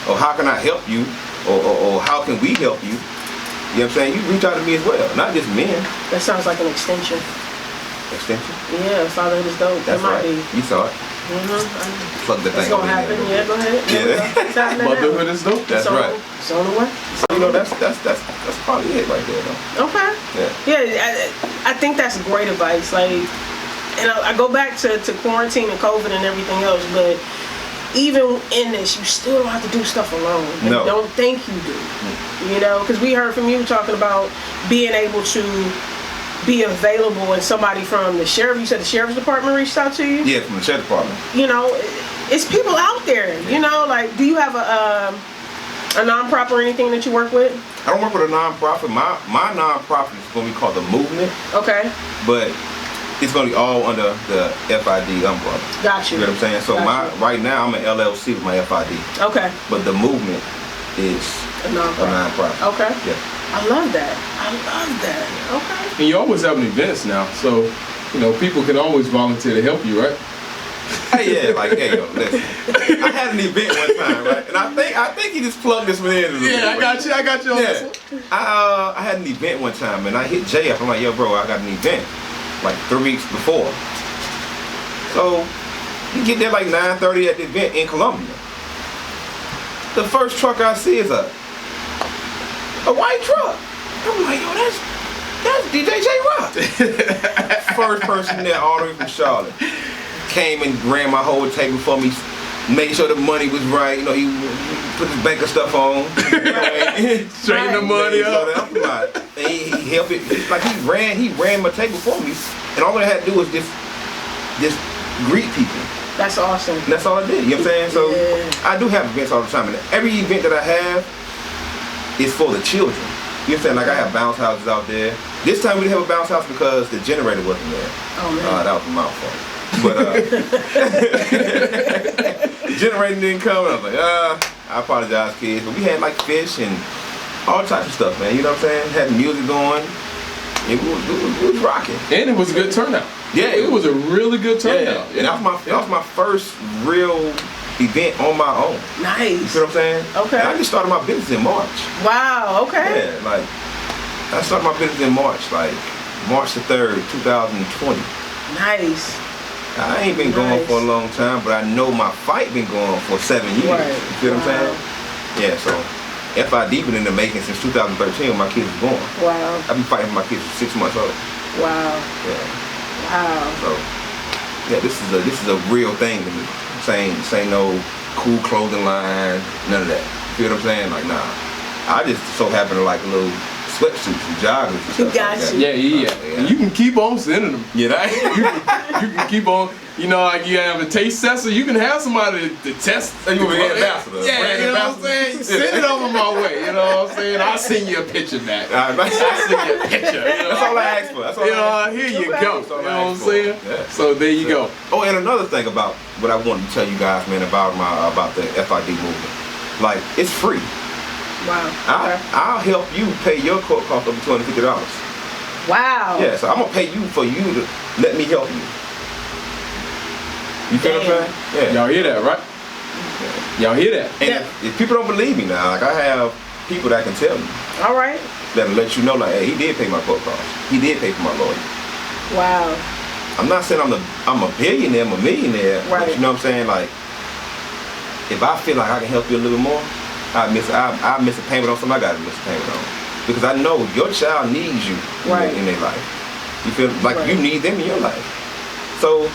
or how can I help you, or how can we help you, you know what I'm saying? You reach out to me as well, not just men. That sounds like an extension. Extension? Yeah, Fatherhood Is Dope. That's that might right. be. You saw it. Plug the It's thing gonna over happen. there. Yeah, go ahead. Yeah. It's happening now. Motherhood is dope. That's So, right. It's on the way. You know, that's probably it right there, though. Okay. Yeah. I think that's great advice. Like, and I go back to quarantine and COVID and everything else, but even in this, you still don't have to do stuff alone. And No. don't think you do. You know, because we heard from you talking about being able to be available, and somebody from the sheriff, you said the sheriff's department reached out to you? Yeah, from the sheriff department. You know, it's people out there, you know, like, do you have a nonprofit or anything that you work with? I don't work with a nonprofit. My nonprofit is going to be called the Movement, Okay. but it's going to be all under the FID umbrella. Got you. You know what I'm saying? So Got you. right now I'm an LLC with my FID, Okay. but the Movement is A nonprofit. Okay. Okay. Yeah. I love that. Okay. And you always having events now, so you know people can always volunteer to help you, right? Hey, yeah, like, hey, yo, listen. I had an event one time, right? And I think you just plugged this one in. A little bit, I got you on this one. I had an event one time, and I hit Jay up. I'm like, yo, bro, I got an event like 3 weeks before. So you get there like 9:30 at the event in Columbia. The first truck I see is a white truck. I'm like, yo, that's DJ J-Rock. First person there all the way from Charlotte. Came and ran my whole table for me, made sure the money was right. You know, he put his banker stuff on. Straighten the money up. And he helped it. Like he ran my table for me, and all I had to do was just greet people. That's awesome. And that's all I did. You know what I'm saying? So Yeah. I do have events all the time, and every event that I have is for the children. You know what I'm saying? Like I have bounce houses out there. This time we didn't have a bounce house because the generator wasn't there. Oh man. That was my fault. But the generator didn't come, and I was like, I apologize, kids. But we had like fish and all types of stuff, man. You know what I'm saying? Had music going. It was rocking. And it was a good turnout. Yeah, it was a really good turnout. And that was my first real event on my own. Nice. You see what I'm saying? Okay. And I just started my business in March. Wow. Okay. Yeah, like I started my business in March, like March the 3rd, 2020. Nice. I ain't been going for a long time, but I know my fight been going for 7 years. Right. You feel what I'm saying? Yeah, so FID been in the making since 2013 when my kids was born. Wow. I've been fighting for my kids for 6 months old. Wow. Yeah. Wow. So yeah, this is a real thing to me. Saying no cool clothing line, none of that. You feel what I'm saying? Like nah. I just so happen to like little sweatsuits and joggers and stuff Got like that. you. Yeah. And you can keep on sending them. You know? You can keep on. You know, like you have a taste tester. You can have somebody to test. You can be an ambassador. Yeah, Brand you know what I'm ambassador. saying? Send it over my way. You know what I'm saying? I'll send you a picture back. All right, I'll send you a picture. You know? that's all I asked for. That's all I asked for. Here you Okay. go. That's You all know I what I'm asked for. saying? Yeah. So there you go. Oh, and another thing about what I wanted to tell you guys, man, about the FID movement. Like, it's free. Wow. Okay. I'll help you pay your court cost over $250. Wow. Yeah, so I'm gonna pay you for you to let me help you. You feel what I'm saying? Yeah. Y'all hear that, right? Y'all hear that? And if people don't believe me now, like I have people that can tell you, All right. that'll let you know, like, hey, he did pay my court costs. He did pay for my lawyer. Wow. I'm not saying I'm a billionaire, I'm a millionaire, Right. but you know what I'm saying? Like, if I feel like I can help you a little bit more, I miss a payment on something I gotta miss a payment on. because I know your child needs you in their life. You feel like you need them in your life. So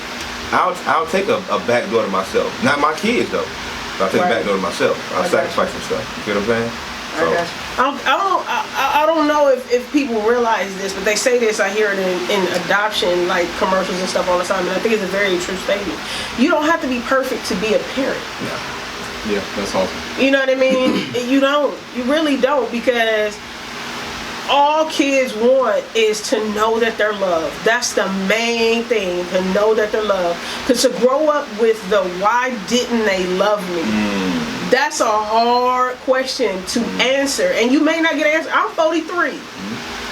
I'll take a back door to myself. Not my kids though. But I'll take a back door to myself. I'll sacrifice some stuff. You feel what I'm saying? So, I don't know if people realize this, but they say this. I hear it in adoption like commercials and stuff all the time, and I think it's a very true statement. You don't have to be perfect to be a parent. Yeah, that's awesome. You know what I mean? You don't. You really don't, because all kids want is to know that they're loved. That's the main thing, to know that they're loved. Because to grow up with the why didn't they love me? That's a hard question to answer. And you may not get an answer. I'm 43.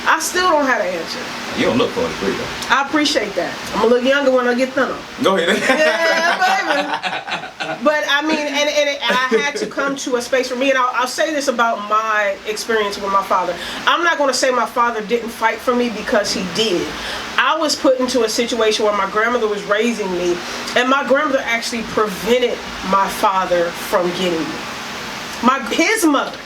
I still don't have an answer. You don't look 43 though. I appreciate that. I'm a little younger when I get thinner. Go ahead. Yeah, baby. But I mean, and I had to come to a space for me, and I'll say this about my experience with my father. I'm not going to say my father didn't fight for me, because he did. I was put into a situation where my grandmother was raising me, and my grandmother actually prevented my father from getting me. His mother.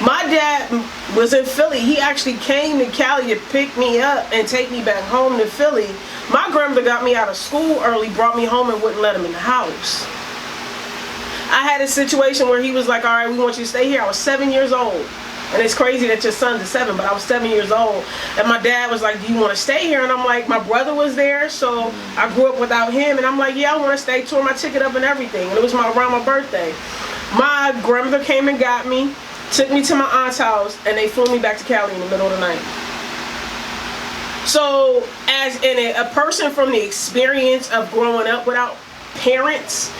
My dad was in Philly. He actually came to Cali to pick me up and take me back home to Philly. My grandmother got me out of school early, brought me home, and wouldn't let him in the house. I had a situation where he was like, all right, we want you to stay here. I was 7 years old. And it's crazy that your son's 7, but I was 7 years old. And my dad was like, do you want to stay here? And I'm like, my brother was there, so I grew up without him. And I'm like, yeah, I want to stay. Tore my ticket up and everything. And it was around my birthday. My grandmother came and got me, took me to my aunt's house, and they flew me back to Cali in the middle of the night. So, as a person from the experience of growing up without parents,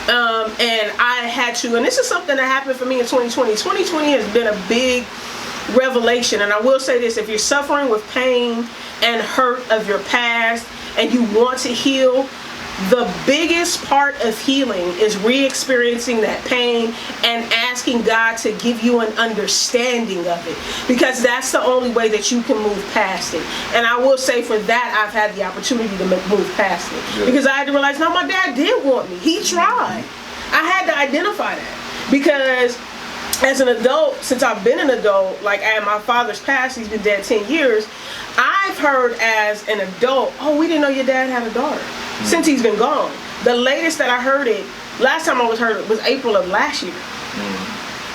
and I had to, and this is something that happened for me in 2020. 2020 has been a big revelation, and I will say this: if you're suffering with pain and hurt of your past, and you want to heal, the biggest part of healing is re-experiencing that pain and asking God to give you an understanding of it, because that's the only way that you can move past it. And I will say, for that, I've had the opportunity to move past it, because I had to realize, no, my dad did want me. He tried. I had to identify that, because as an adult, since I've been an adult, like at my father's passed, he's been dead 10 years, I've heard as an adult, oh, we didn't know your dad had a daughter. Since he's been gone. The latest that I heard it, last time I heard it was April of last year.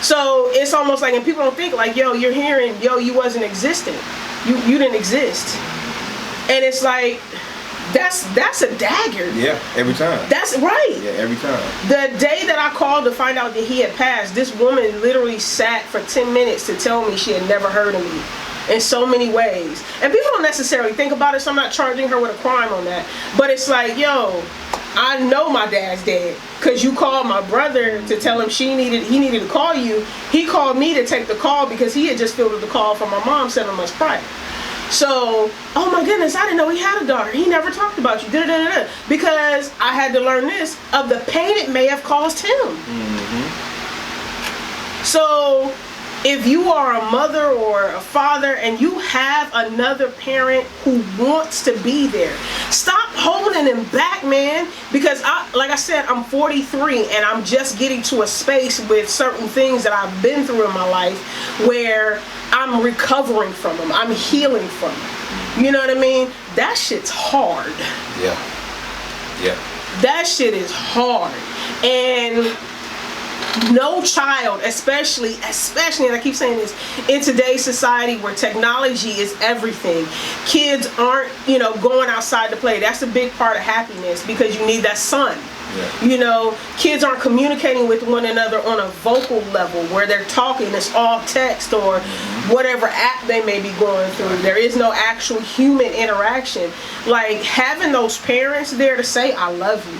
So it's almost like, and people don't think like, yo, you're hearing, yo, you wasn't existent. You didn't exist. And it's like, that's a dagger. Yeah, every time. That's right. Yeah, every time. The day that I called to find out that he had passed, this woman literally sat for 10 minutes to tell me she had never heard of me. In so many ways. And people don't necessarily think about it, so I'm not charging her with a crime on that. But it's like, yo, I know my dad's dead, because you called my brother to tell him he needed to call you. He called me to take the call because he had just fielded the call from my mom 7 months prior. So, oh my goodness, I didn't know he had a daughter. He never talked about you. Because I had to learn this, of the pain it may have caused him. So, if you are a mother or a father and you have another parent who wants to be there, stop holding them back, man. Because like I said, I'm 43 and I'm just getting to a space with certain things that I've been through in my life where I'm recovering from them. I'm healing from them. You know what I mean? That shit's hard. Yeah. Yeah. That shit is hard. And no child, especially, and I keep saying this, in today's society where technology is everything, kids aren't, going outside to play. That's a big part of happiness, because you need that sun. Yeah. Kids aren't communicating with one another on a vocal level where they're talking. It's all text or whatever app they may be going through. There is no actual human interaction. Like, having those parents there to say, I love you.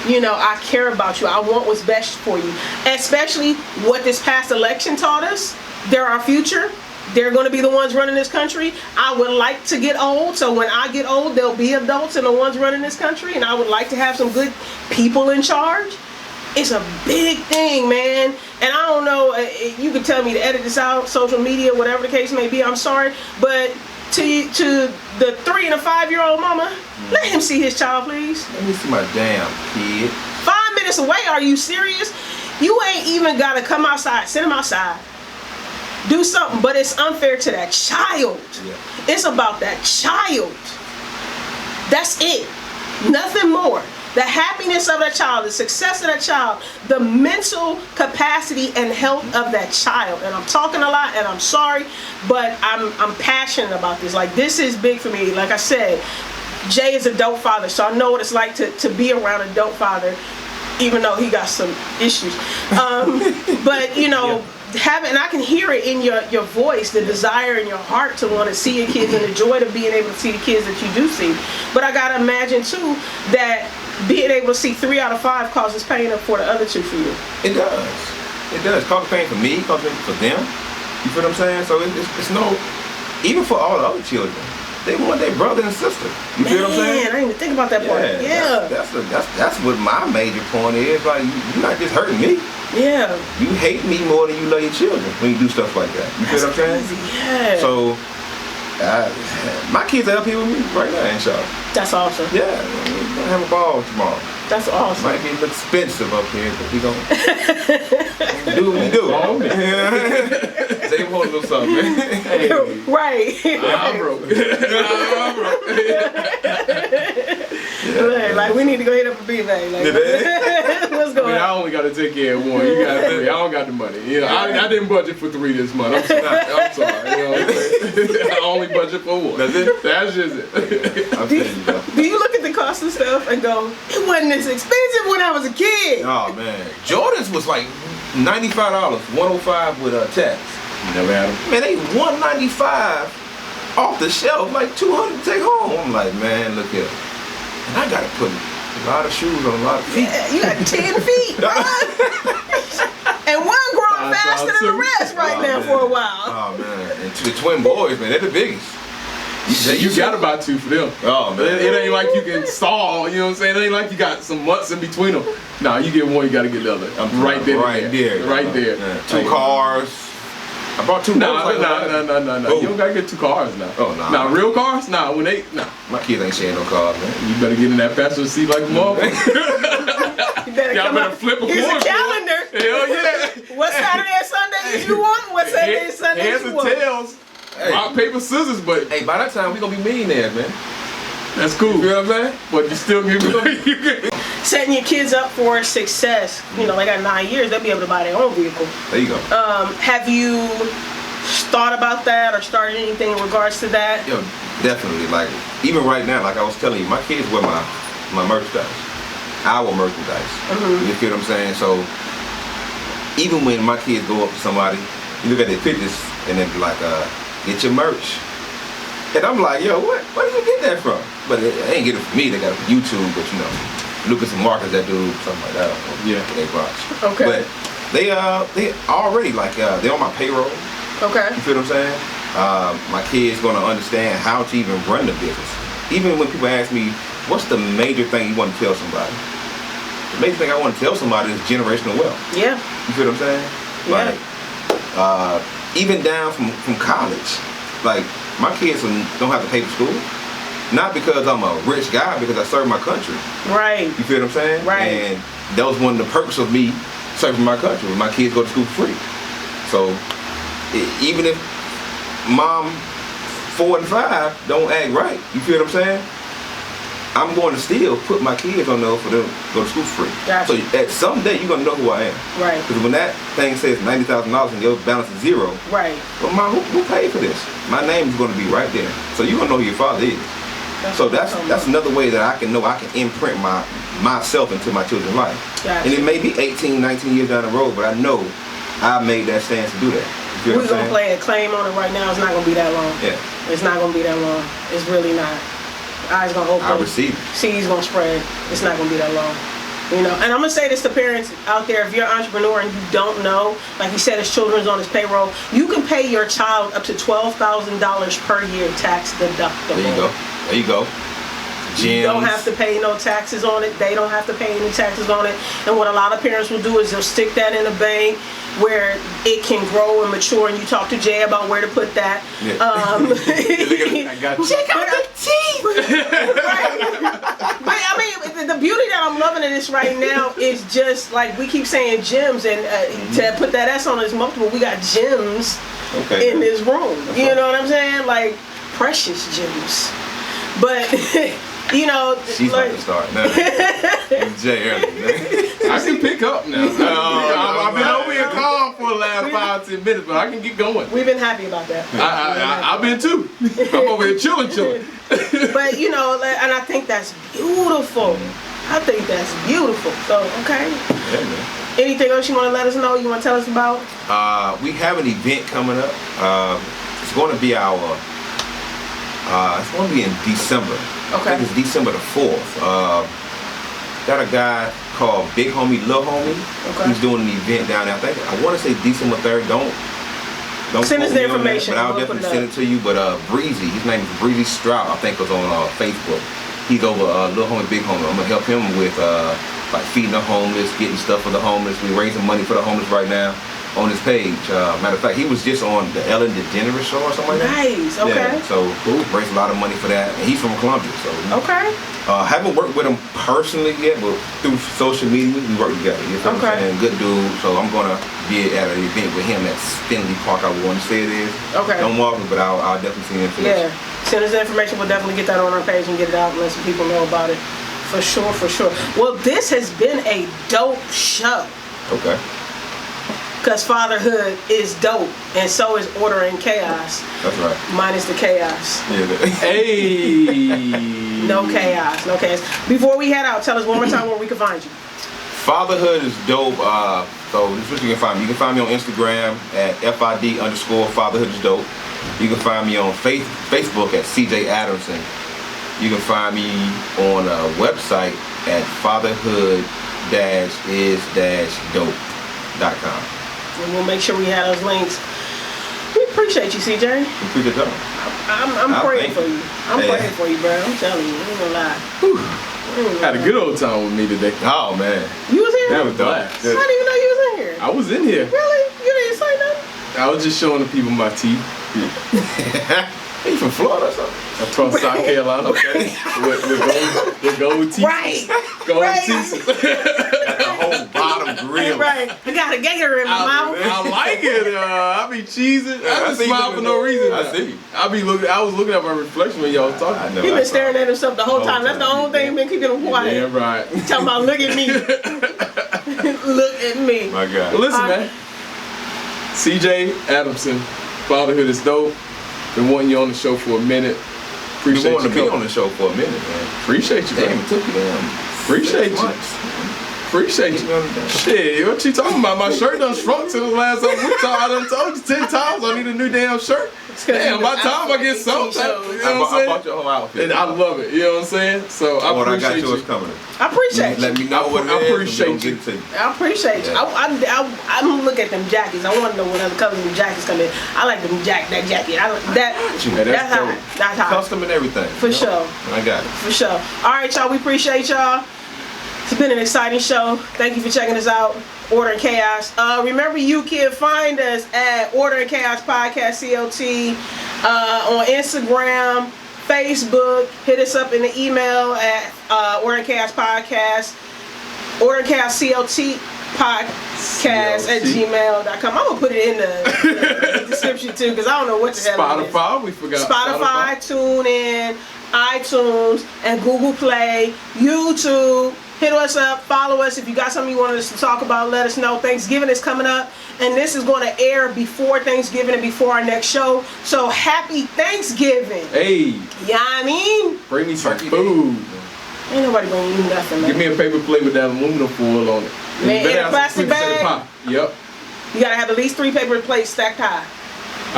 I care about you. I want what's best for you. Especially what this past election taught us. They're our future. They're going to be the ones running this country. I would like to get old, so when I get old, they'll be adults and the ones running this country, and I would like to have some good people in charge. It's a big thing, man. And I don't know, you can tell me to edit this out, social media, whatever the case may be, I'm sorry, but to the 3 and a 5-year-old mama, let him see his child, please. Let me see my damn kid. 5 minutes away, are you serious? You ain't even gotta come outside, send him outside. do something, but it's unfair to that child. Yeah. It's about that child. That's it. Nothing more. The happiness of that child, the success of that child, the mental capacity and health of that child. And I'm talking a lot, and I'm sorry, but I'm passionate about this. Like, this is big for me. Like I said, Jay is a dope father, so I know what it's like to be around a dope father, even though he got some issues. But you know, and I can hear it in your voice, the desire in your heart to want to see your kids and the joy of being able to see the kids that you do see. But I gotta imagine too that being able to see 3 out of 5 causes pain for the other 2 for you. It does. It does. Causes pain for me, causes pain for them. You feel what I'm saying? So it's no, even for all the other children, they want their brother and sister. You feel what I'm saying? Man, I didn't even think about that part. Yeah. That's what my major point is. Like, you're not just hurting me. Yeah. You hate me more than you love your children when you do stuff like that. You feel what I'm saying? Yeah. So, my kids are up here with me right now, ain't y'all? That's awesome. Yeah, we're gonna have a ball tomorrow. That's awesome. Might be a little expensive up here, but we gonna do what we do. Say we want a little something, man. Hey, right. I'm broke. I'm broke. Yeah. Like, we need to go hit up a B-Bay. Like, what's going on? I only got to take care of one. You got 3. I don't got the money. You know, I didn't budget for 3 this month. I'm sorry. You know what I'm saying? I only budget for 1. That's it. That's just it. Do you look at the cost of stuff and go, it wasn't as expensive when I was a kid? Oh man, Jordans was like $95, $105 with tax. You never had them? Man, they $195 off the shelf, like $200 to take home. I'm like, man, look here. And I gotta put a lot of shoes on a lot of feet. Yeah, you got 10 feet, bro. And one growing faster than the rest now for a while. Oh man, and the twin boys, man, they're the biggest. You gotta buy 2 for them. Oh man, it ain't like you can stall. You know what I'm saying? It ain't like you got some months in between them. Nah, you get one, you gotta get the other. I'm right there. Yeah. 2 cars. I bought 2 cars. No. You don't gotta get 2 cars now. Oh, nah. Now, real cars? Nah, when they, nah. My kids ain't sharing no cars, man. You better get in that passenger seat like a motherfucker. Y'all better flip a coin. Here's a calendar. Hell yeah. What Saturday and Sunday you want? What Saturday and Sunday Heads you and want? tails. Rock, paper, scissors, but hey, by that time we gonna be millionaires, man. That's cool. You know what I'm saying? But you still get setting your kids up for success. You know, they got 9 years, they'll be able to buy their own vehicle. There you go. Have you thought about that or started anything in regards to that? Yo, definitely. Like, even right now, like I was telling you, my kids wear my merchandise. Our merchandise. You feel what I'm saying? So even when my kids go up to somebody, you look at their pictures and they be like, get your merch. And I'm like, yo, where did you get that from? But they ain't get it from me, they got it from YouTube, but you know, look at some markets that do something like that. Yeah. They box. Okay. But they already like they're on my payroll. Okay. You feel what I'm saying? My kids gonna understand how to even run the business. Even when people ask me, what's the major thing you want to tell somebody? The major thing I want to tell somebody is generational wealth. Yeah. You feel what I'm saying? Yeah. Like, even down from college. Like, my kids don't have to pay for school. Not because I'm a rich guy, because I serve my country. Right. You feel what I'm saying? Right. And that was one of the purposes of me serving my country. My kids go to school for free. So, even if mom 4 and 5 don't act right, you feel what I'm saying? I'm going to still put my kids on there for them to go to school for free. Gotcha. So at some day you're gonna know who I am. Right. Because when that thing says $90,000 and your balance is 0, right. Well, mom, who paid for this? My name is going to be right there. So you're gonna know who your father is. So that's another way that I can know I can imprint myself into my children's life. Gotcha. And it may be 18, 19 years down the road, but I know I made that stance to do that. We're gonna play a claim on it right now. It's not gonna be that long. Yeah. It's not gonna be that long. It's really not. Eyes gonna open. I receive it. Seeds gonna spread. It's not gonna be that long. You know, and I'm gonna say this to parents out there: if you're an entrepreneur and you don't know, like he said, his children's on his payroll, you can pay your child up to $12,000 per year tax deductible. There you go. There you go. Gyms. You don't have to pay no taxes on it. They don't have to pay any taxes on it. And what a lot of parents will do is they'll stick that in a bank where it can grow and mature. And you talk to Jay about where to put that. Yeah. I got you. Check out the teeth. Right. But I mean, the beauty that I'm loving in of this right now is just like we keep saying gems, and to put that S on is multiple. We got gems in this room. You know what I'm saying? Like precious gems. But you know, she's like, about to start now. It's Jay early. I can pick up now. I've been over here calm for the last 5-10 minutes, but I can get going. We've been happy about that. I've been too. I'm over here chilling. But you know, and I think that's beautiful. I think that's beautiful. So okay. Yeah, man. Anything else you want to let us know? You want to tell us about? We have an event coming up. It's going to be it's going to be in December. Okay. I think it's December the 4th. Got a guy called Big Homie, Lil Homie. Okay. He's doing an event down there. I want to say December 3rd. Don't send us the information. But I'll definitely send it to you. But Breezy, his name is Breezy Stroud. I think was on Facebook. He's over Lil Homie, Big Homie. I'm gonna help him with like feeding the homeless, getting stuff for the homeless. We're raising money for the homeless right now on his page. Matter of fact, he was just on the Ellen DeGeneres show or something like that. Nice. Okay. Yeah, so raised a lot of money for that, and he's from Columbia. So okay. Haven't worked with him personally yet, but through social media we work together. You know what I'm saying? Good dude. So I'm gonna be at an event with him at Finley Park. I want to say it is. Okay. Don't walk me, but I'll definitely see him. Yeah. Send us the information. We'll definitely get that on our page and get it out and let some people know about it. For sure. Well, this has been a dope show. Okay. Because fatherhood is dope, and so is order and chaos. That's right. Minus the chaos. Yeah. Hey. No chaos. Before we head out, tell us one more time where we can find you. Fatherhood is dope. So this is what you can find me. You can find me on Instagram at FID_Fatherhood is dope. You can find me on Facebook at CJ Adamson. You can find me on a website at fatherhood-is-dope.com. And we'll make sure we have those links. We appreciate you, CJ. Appreciate that. I'm praying for you. I'm praying for you, bro. I'm telling you. I ain't gonna lie. Had a good old time with me today. Oh man. You was here? That was blast. I didn't even know you was in here. I was in here. Really? You didn't say nothing? I was just showing the people my teeth. You from Florida or something? I'm from South Carolina. Okay. with gold teeth. Right. Gold Right. teeth. The whole bottom grill. Right. I got a gator in my mouth. I like it. I be cheesing. I just smile for no reason. I see. I was looking at my reflection when y'all was talking. I know. He been staring at himself the whole time. That's the only thing been keeping him quiet. Yeah, right. Talking about look at me. Look at me. My God. Well, listen, man. CJ Adamson, Fatherhood is Dope. Been wanting you on the show for a minute. Appreciate Been wanting you to be on the show for a minute, man. Appreciate you, Damn, man. it took you damn. Appreciate you. Appreciate you. Shit, what you talking about? My shirt done shrunk since the last time we talked. I done told you 10 times I need a new damn shirt. Damn, by the time I get something, you know what I'm I saying? bought your whole outfit. And I love it, you know what I'm saying? So I What I appreciate got yours you. coming. I appreciate you. Let me know what it I is. appreciate and we you. gonna get it to you. I appreciate you. Yeah. I'm gonna look at them jackets. I want to know what other colors them jackets come in. I like them that jacket. Hey, That's hot. dope. That's hot. Custom and everything. For you know? sure. I got it. For sure. All right, y'all. We appreciate y'all. It's been an exciting show. Thank you for checking us out. Order and Chaos. Remember, you can find us at Order and Chaos Podcast CLT on Instagram, Facebook. Hit us up in the email at Order and Chaos Podcast, Order and Chaos CLT Podcast at gmail.com. I'm gonna put it in the description too, because I don't know what the hell it is. Spotify, we forgot. Spotify, TuneIn, iTunes, and Google Play, YouTube. Hit us up, follow us. If you got something you want us to talk about, let us know. Thanksgiving is coming up, and this is going to air before Thanksgiving and before our next show. So happy Thanksgiving. Hey, You know what I mean? bring me some Turkey food. Ain't nobody bringing you nothing, man. Give me a paper plate with that aluminum foil on it. And Man, you better in a have some plastic sweet potato bag? pie. Yep. You got to have at least 3 paper plates stacked high.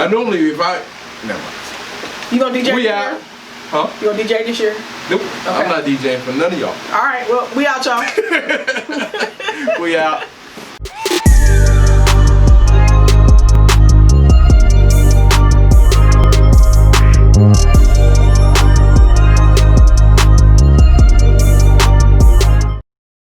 I normally, if I... Never mind. You going to DJ We this out. year? Huh? You going to DJ this year? Nope. I'm not DJing for none of y'all. All right, well, we out, y'all. We out.